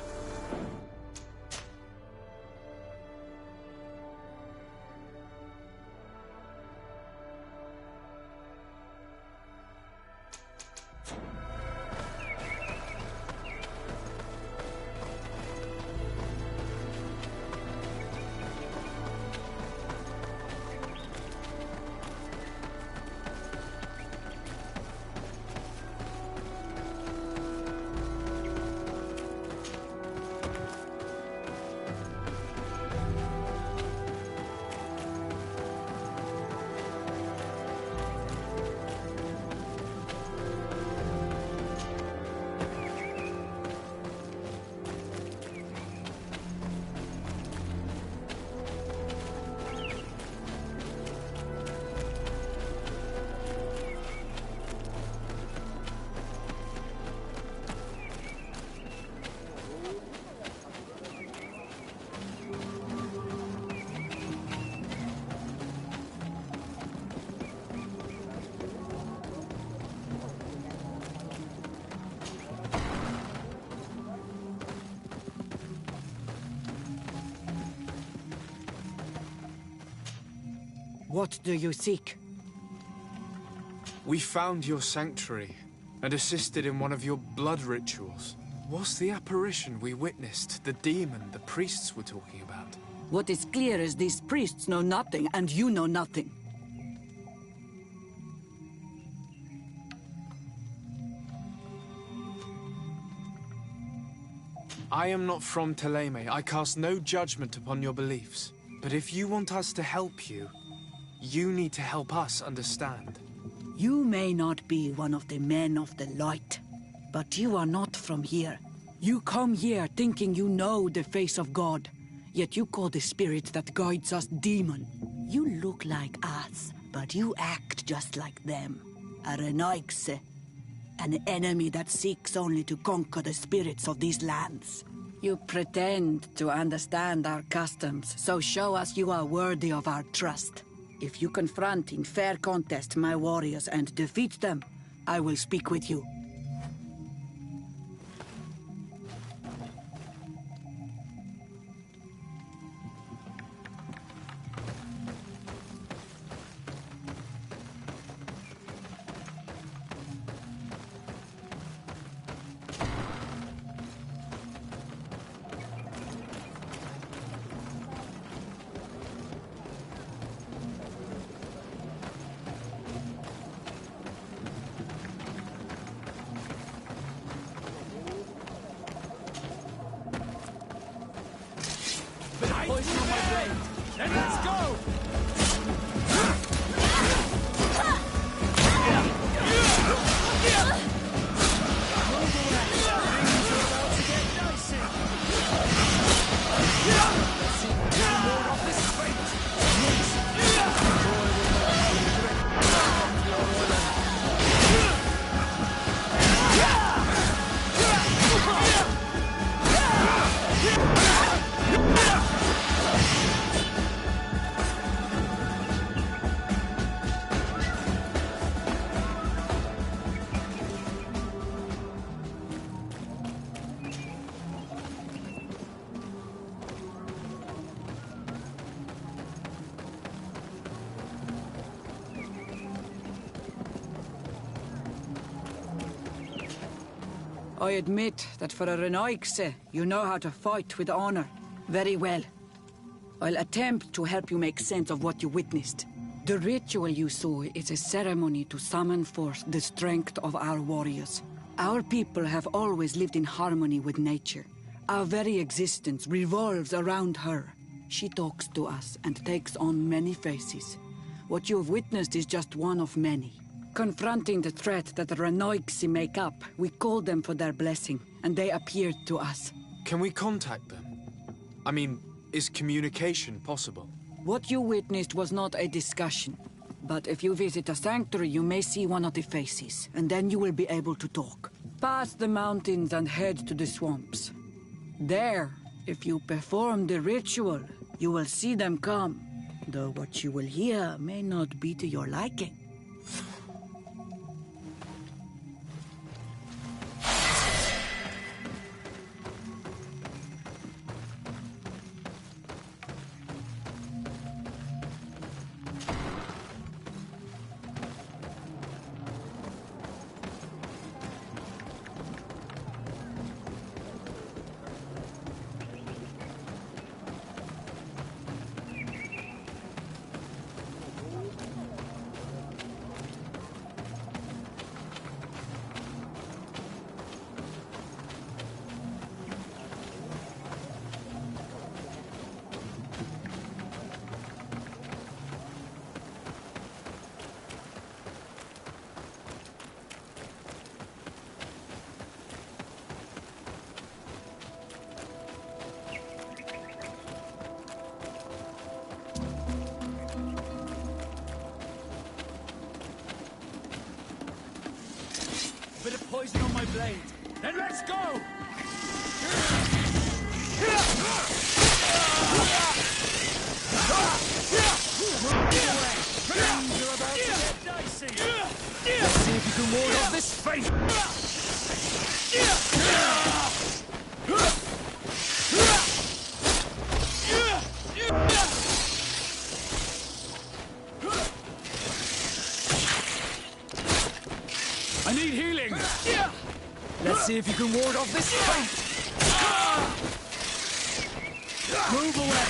E: What do you seek?
C: We found your sanctuary and assisted in one of your blood rituals. Was the apparition we witnessed the demon the priests were talking about?
E: What is clear is these priests know nothing, and you know nothing.
C: I am not from Teleme. I cast no judgment upon your beliefs. But if you want us to help you, you need to help us understand.
E: You may not be one of the men of the light, but you are not from here. You come here thinking you know the face of God, yet you call the spirit that guides us demon. You look like us, but you act just like them. A Renaigse, an enemy that seeks only to conquer the spirits of these lands. You pretend to understand our customs, so show us you are worthy of our trust. If you confront in fair contest my warriors and defeat them, I will speak with you.
D: poison on my blade. Then let's go!
E: I admit that for a Renoixe, you know how to fight with honor. Very well. I'll attempt to help you make sense of what you witnessed. The ritual you saw is a ceremony to summon forth the strength of our warriors. Our people have always lived in harmony with nature. Our very existence revolves around her. She talks to us and takes on many faces. What you have witnessed is just one of many. Confronting the threat that the Renoixe make up, we called them for their blessing, and they appeared to us.
C: Can we contact them? I mean, is communication possible?
E: What you witnessed was not a discussion. But if you visit a sanctuary, you may see one of the faces, and then you will be able to talk. Pass the mountains and head to the swamps. There, if you perform the ritual, you will see them come. Though what you will hear may not be to your liking.
D: Bit of poison on my blade. Then let's go! Things are about to get dicey. Let's see if you can ward off this fate. I need healing! Let's see if you can ward off this fate! Move away!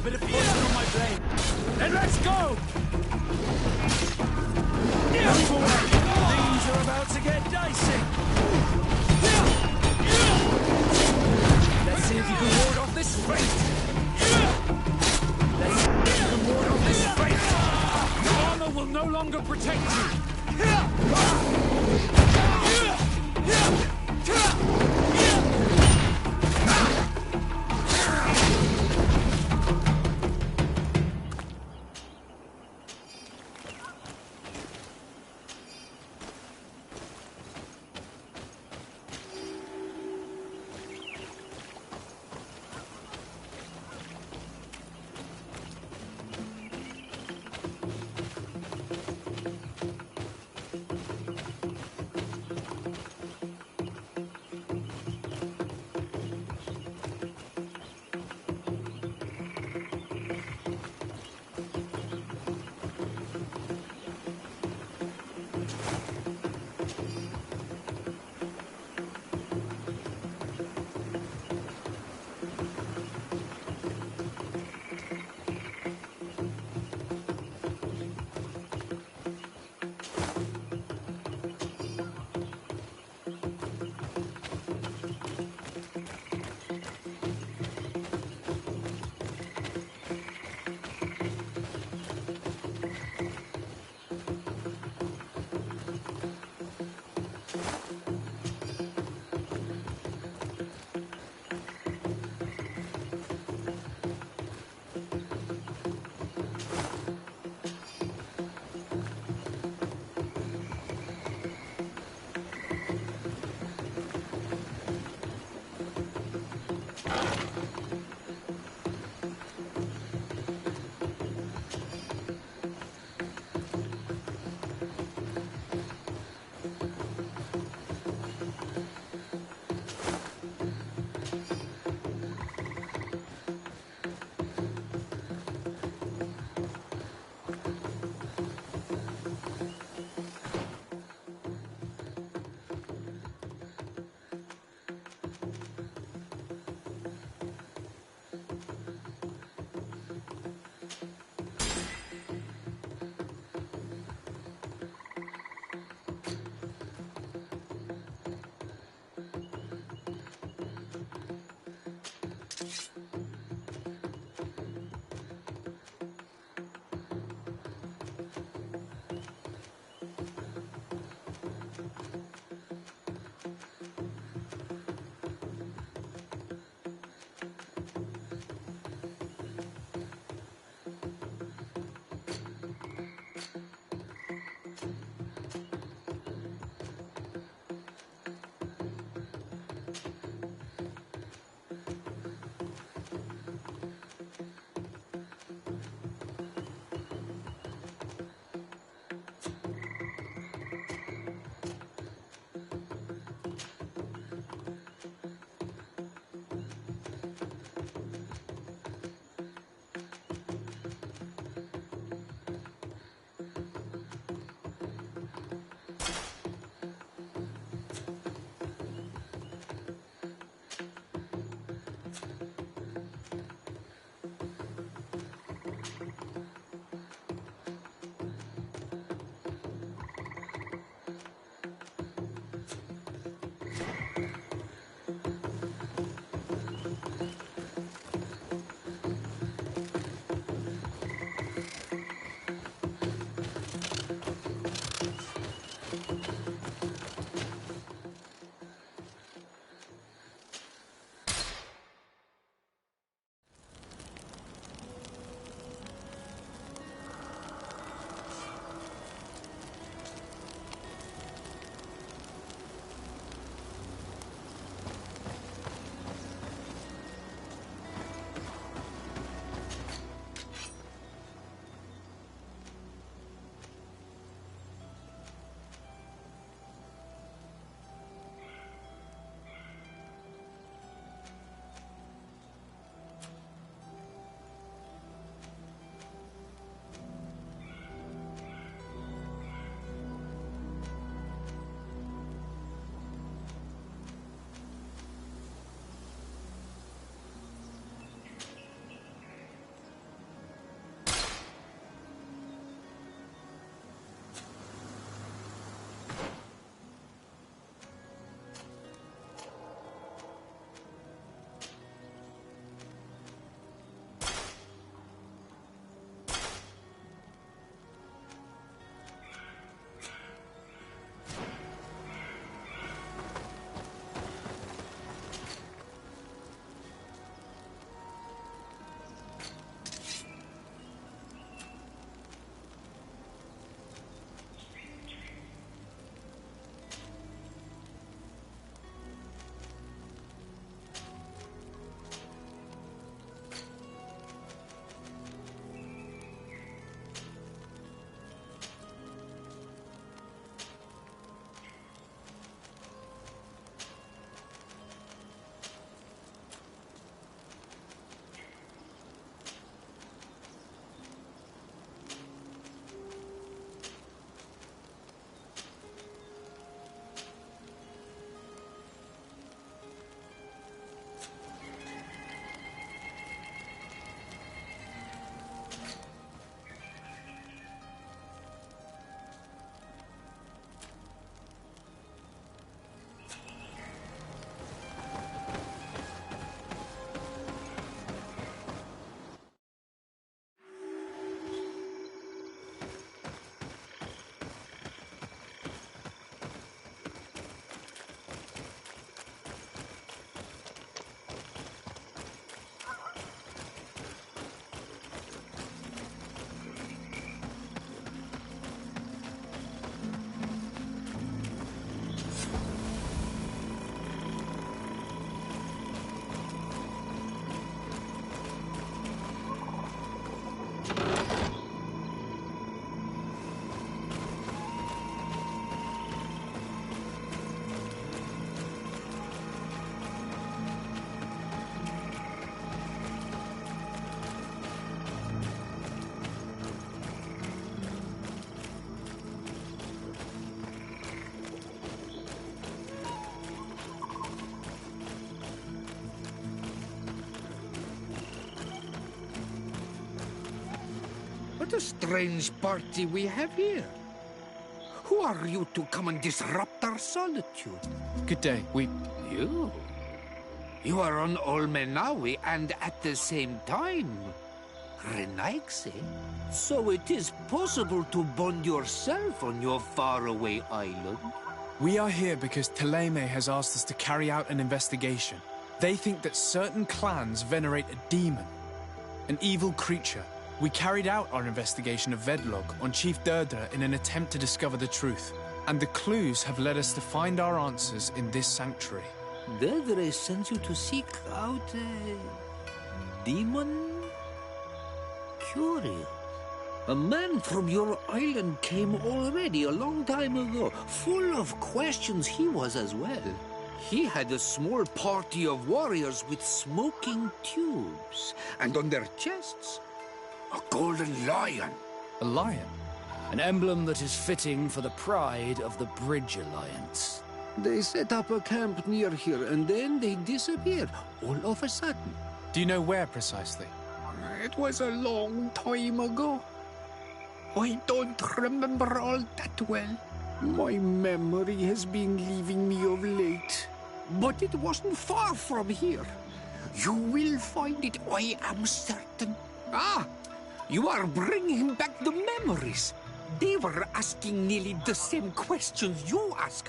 D: Bit of poison on my blade. Then let's go! Move away! Things are about to get dicey! Let's see if you can ward off this fate! Let's see if you can ward off this fate! The armor will no longer protect you!
K: What a strange party we have here. Who are you to come and disrupt our solitude?
C: Good day.
K: You? You are on Olmenawi and at the same time, Renaigse. So it is possible to bond yourself on your faraway island?
C: We are here because Teleme has asked us to carry out an investigation. They think that certain clans venerate a demon, an evil creature. We carried out our investigation of Vedlog on Chief Durdra in an attempt to discover the truth. And the clues have led us to find our answers in this sanctuary.
K: Durdra sends you to seek out a demon? Curious. A man from your island came already a long time ago. Full of questions he was as well. He had a small party of warriors with smoking tubes. And on their chests, a golden lion.
C: A lion?
A: An emblem that is fitting for the pride of the Bridge Alliance.
K: They set up a camp near here, and then they disappeared, all of a sudden.
C: Do you know where precisely?
K: It was a long time ago. I don't remember all that well. My memory has been leaving me of late. But it wasn't far from here. You will find it, I am certain. Ah! You are bringing back the memories. They were asking nearly the same questions you ask.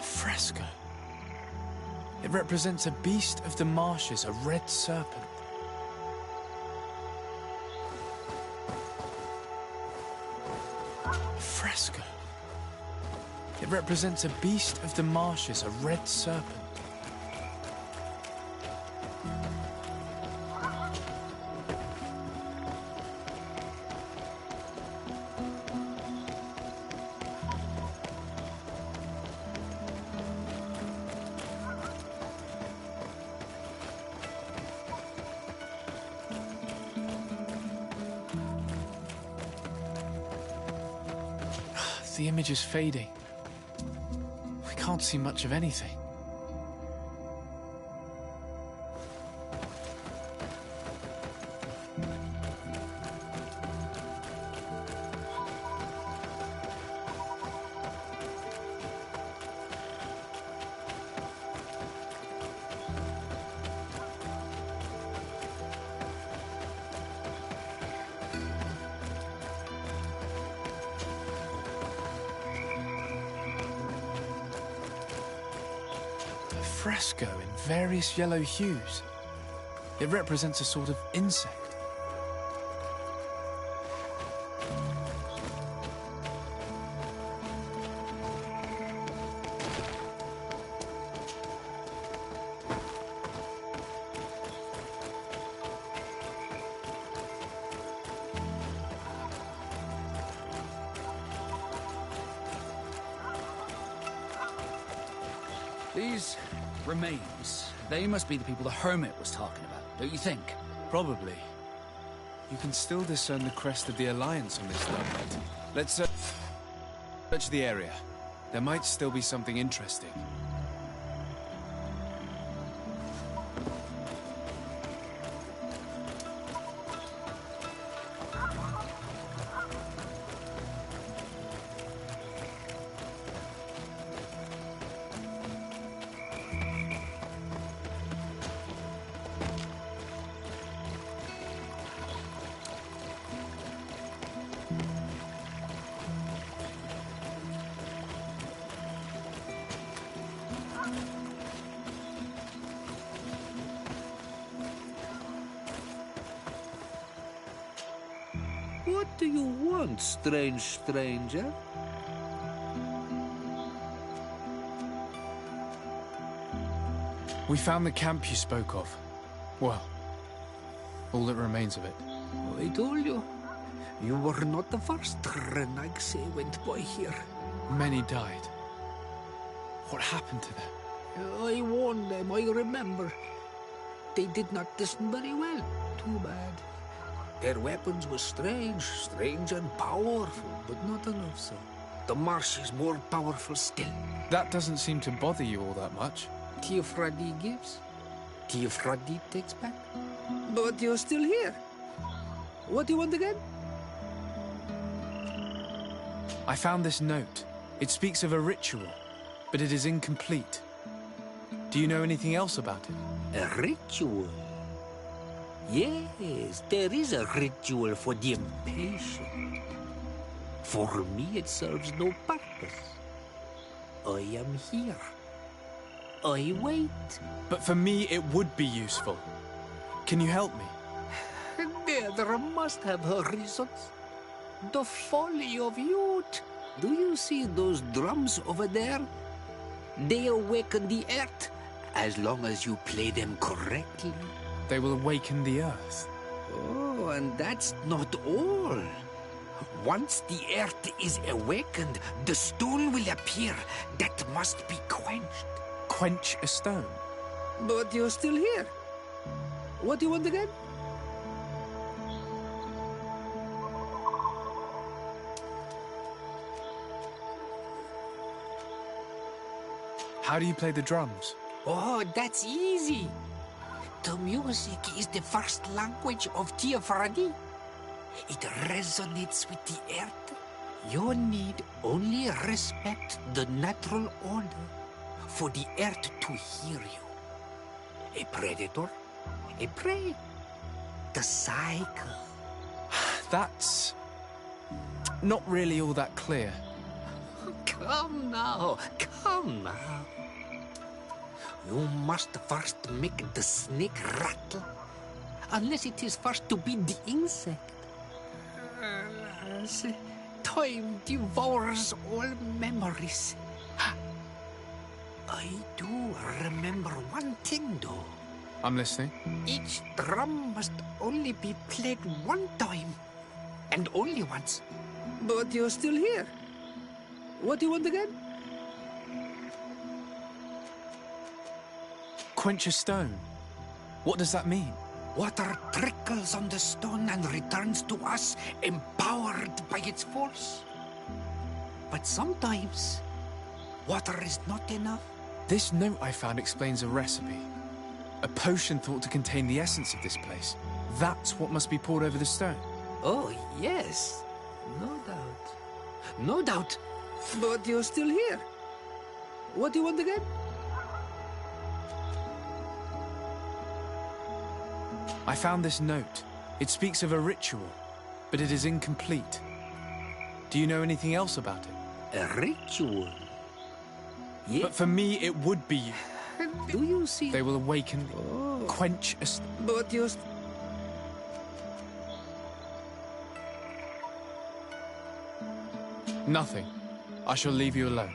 C: Fresco. It represents a beast of the marshes, a red serpent. Fresco. It represents a beast of the marshes, a red serpent. The image is fading. We can't see much of anything. Fresco in various yellow hues. It represents a sort of insect.
A: These remains, they must be the people the Hermit was talking about, don't you think?
C: Probably. You can still discern the crest of the Alliance on this starlight. Let's search the area. There might still be something interesting.
K: What do you want, strange stranger?
C: We found the camp you spoke of. Well, all that remains of it.
K: I told you. You were not the first Renaigse went by here.
C: Many died. What happened to them?
K: I warned them, I remember. They did not listen very well. Too bad. Their weapons were strange and powerful, but not enough so. The marsh is more powerful still.
C: That doesn't seem to bother you all that much.
K: Teofradi gives, Teofradi takes back. But you're still here. What do you want again?
C: I found this note. It speaks of a ritual, but it is incomplete. Do you know anything else about it?
K: A ritual? Yes, there is a ritual for the impatient. For me, it serves no purpose. I am here. I wait.
C: But for me, it would be useful. Can you help me?
K: There must have her reasons. The folly of youth. Do you see those drums over there? They awaken the earth, as long as you play them correctly.
C: They will awaken the earth.
K: Oh, and that's not all. Once the earth is awakened, the stone will appear that must be quenched.
C: Quench a stone?
K: But you're still here. What do you want again?
C: How do you play the drums?
K: Oh, that's easy. The music is the first language of Teofradi. It resonates with the earth. You need only respect the natural order for the earth to hear you. A predator, a prey. The cycle.
C: That's not really all that clear.
K: Come now, come now. You must first make the snake rattle, unless it is first to beat the insect. Time devours all memories. I do remember one thing, though.
C: I'm listening.
K: Each drum must only be played one time, and only once. But you're still here. What do you want again?
C: Quench a stone. What does that mean?
K: Water trickles on the stone and returns to us, empowered by its force. But sometimes, water is not enough.
C: This note I found explains a recipe. A potion thought to contain the essence of this place. That's what must be poured over the stone.
K: Oh, yes. No doubt. No doubt. But you're still here. What do you want again?
C: I found this note. It speaks of a ritual, but it is incomplete. Do you know anything else about it?
K: A ritual? Yeah.
C: But for me, it would be.
K: Do you see?
C: They will awaken, quench a...
K: But you're...
C: Nothing. I shall leave you alone.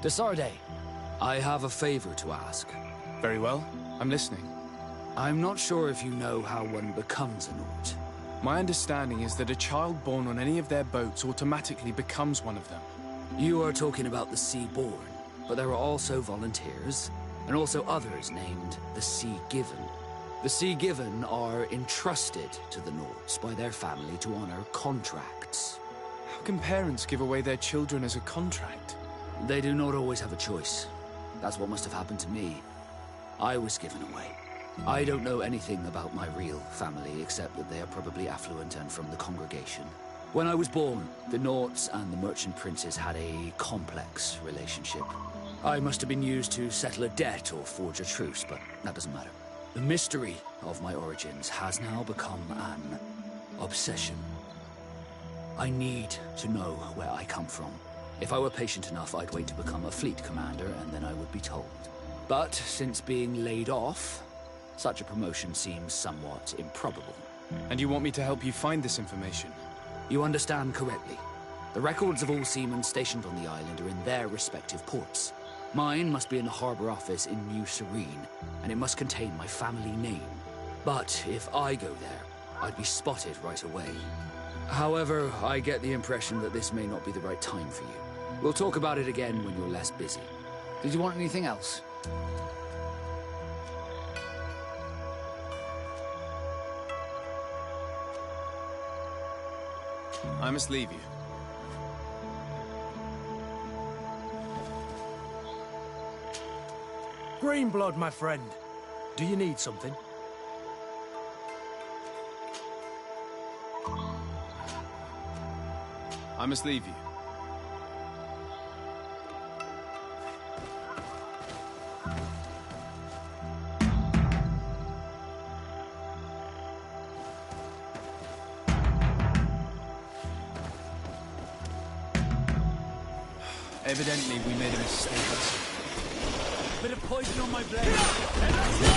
A: Desarde, I have a favor to ask.
C: Very well. I'm listening.
A: I'm not sure if you know how one becomes a Nort.
C: My understanding is that a child born on any of their boats automatically becomes one of them.
A: You are talking about the Sea-born, but there are also volunteers, and also others named the Sea-given. The Sea-given are entrusted to the Norts by their family to honor contracts.
C: How can parents give away their children as a contract?
A: They do not always have a choice. That's what must have happened to me. I was given away. I don't know anything about my real family, except that they are probably affluent and from the congregation. When I was born, the Norts and the merchant princes had a complex relationship. I must have been used to settle a debt or forge a truce, but that doesn't matter. The mystery of my origins has now become an obsession. I need to know where I come from. If I were patient enough, I'd wait to become a fleet commander, and then I would be told. But since being laid off, such a promotion seems somewhat improbable.
C: And you want me to help you find this information?
A: You understand correctly. The records of all seamen stationed on the island are in their respective ports. Mine must be in the harbor office in New Serene, and it must contain my family name. But if I go there, I'd be spotted right away. However, I get the impression that this may not be the right time for you. We'll talk about it again when you're less busy. Did you want anything else?
C: I must leave you.
D: Greenblood, my friend. Do you need something?
C: I must leave you. Evidently, we made a mistake.
D: Bit of poison on my blade. And let's go!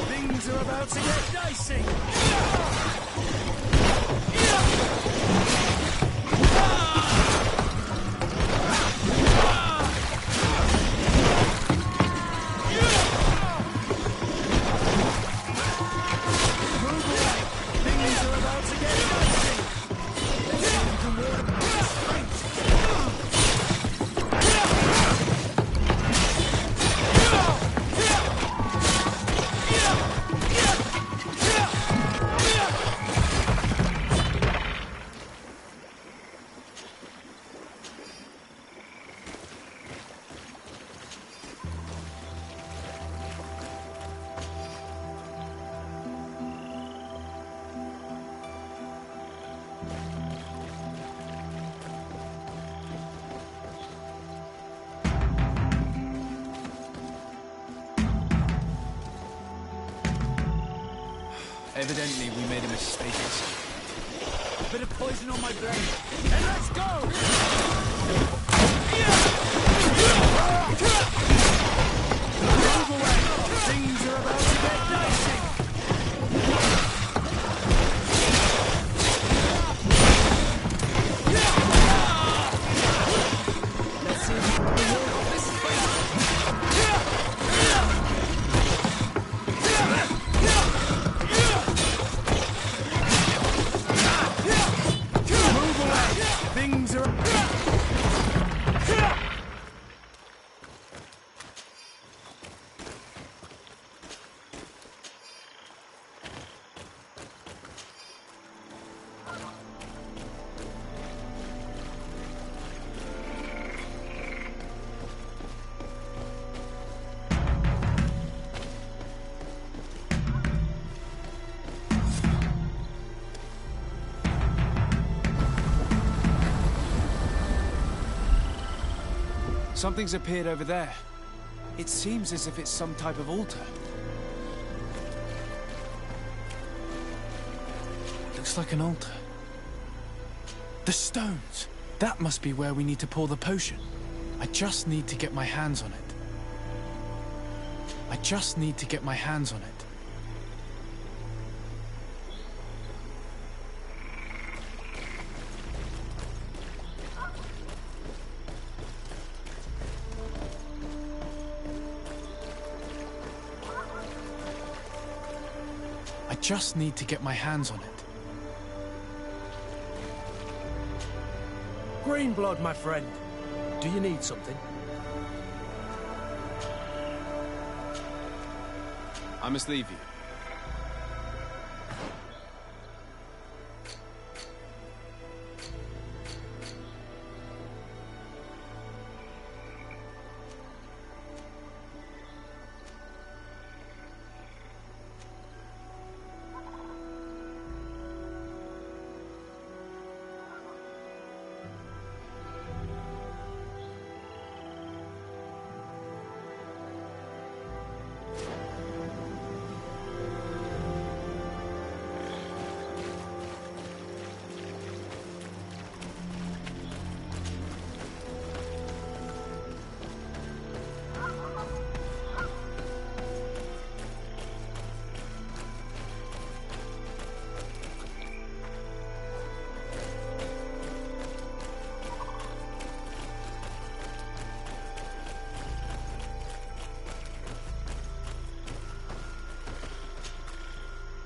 D: Things are about to get dicey.
C: Evidently, we made a mistake.
D: Bit of poison on my blade. And let's go! Move away! Things are about to get dicey! Let's see if we can walk off this space. Things are...
C: Something's appeared over there. It seems as if it's some type of altar. Looks like an altar. The stones! That must be where we need to pour the potion. I just need to get my hands on it. I just need to get my hands on it. just need to get my hands on it.
D: Green blood, my friend. Do you need something?
C: I must leave you.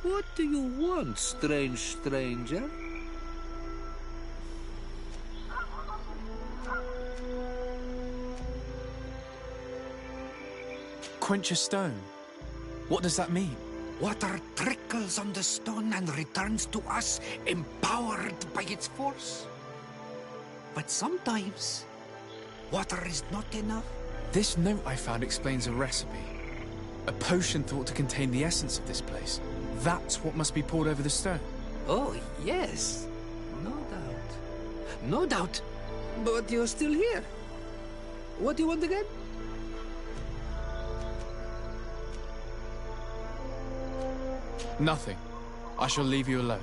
L: What do you want, strange stranger?
C: Quench a stone. What does that mean?
K: Water trickles on the stone and returns to us, empowered by its force. But sometimes, water is not enough.
C: This note I found explains a recipe. A potion thought to contain the essence of this place. That's what must be poured over the stone.
L: Oh, yes. No doubt. No doubt. But you're still here. What do you want again?
C: Nothing. I shall leave you alone.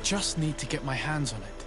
C: just need to get my hands on it.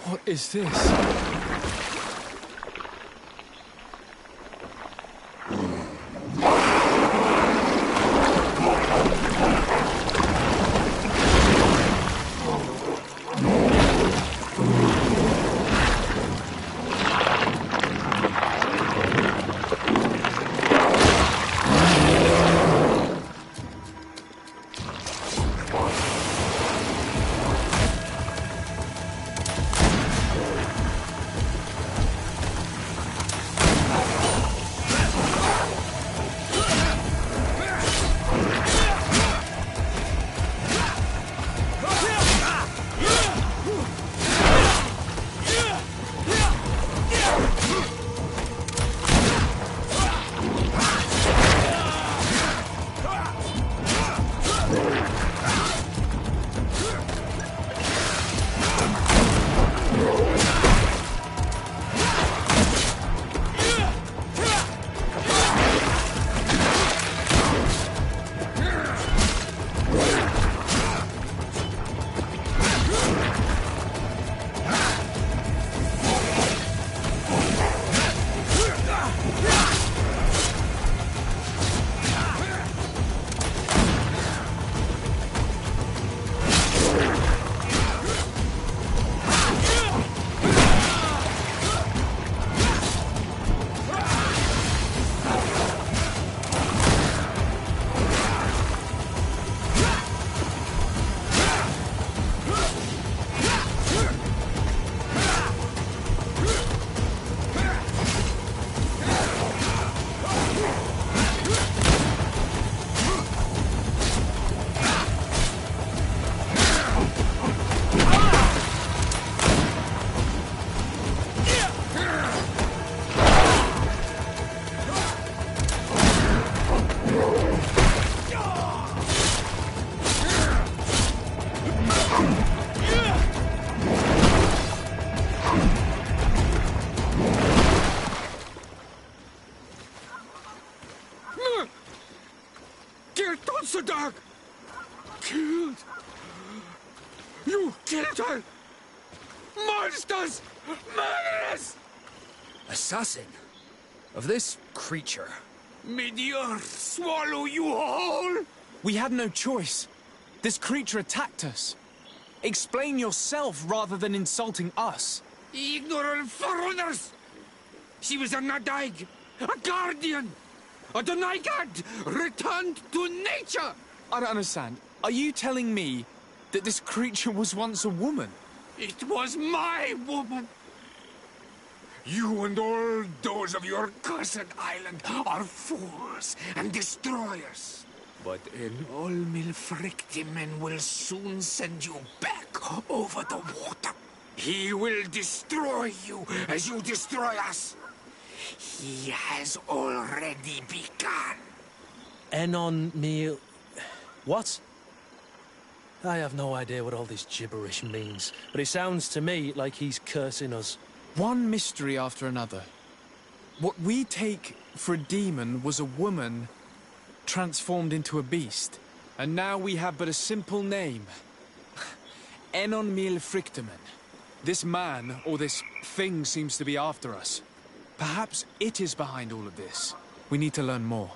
C: What is this?
K: the dog! Killed! You killed her! Monsters! Murderers!
C: Assassin? Of this creature?
K: May the earth swallow you whole!
C: We had no choice. This creature attacked us. Explain yourself rather than insulting us.
K: Ignorant foreigners! She was a Nadaig, a guardian, a Donaigad, returned to nature!
C: I don't understand. Are you telling me that this creature was once a woman?
K: It was my woman! You and all those of your cursed island are fools and destroyers. But an all Milfrictimen will soon send you back over the water. He will destroy you as you destroy us. He has already begun.
L: Enon Mil... What? I have no idea what all this gibberish means, but it sounds to me like he's cursing us.
C: One mystery after another. What we take for a demon was a woman transformed into a beast. And now we have but a simple name. Enon Mil Frictamen. This man, or this thing, seems to be after us. Perhaps it is behind all of this. We need to learn more.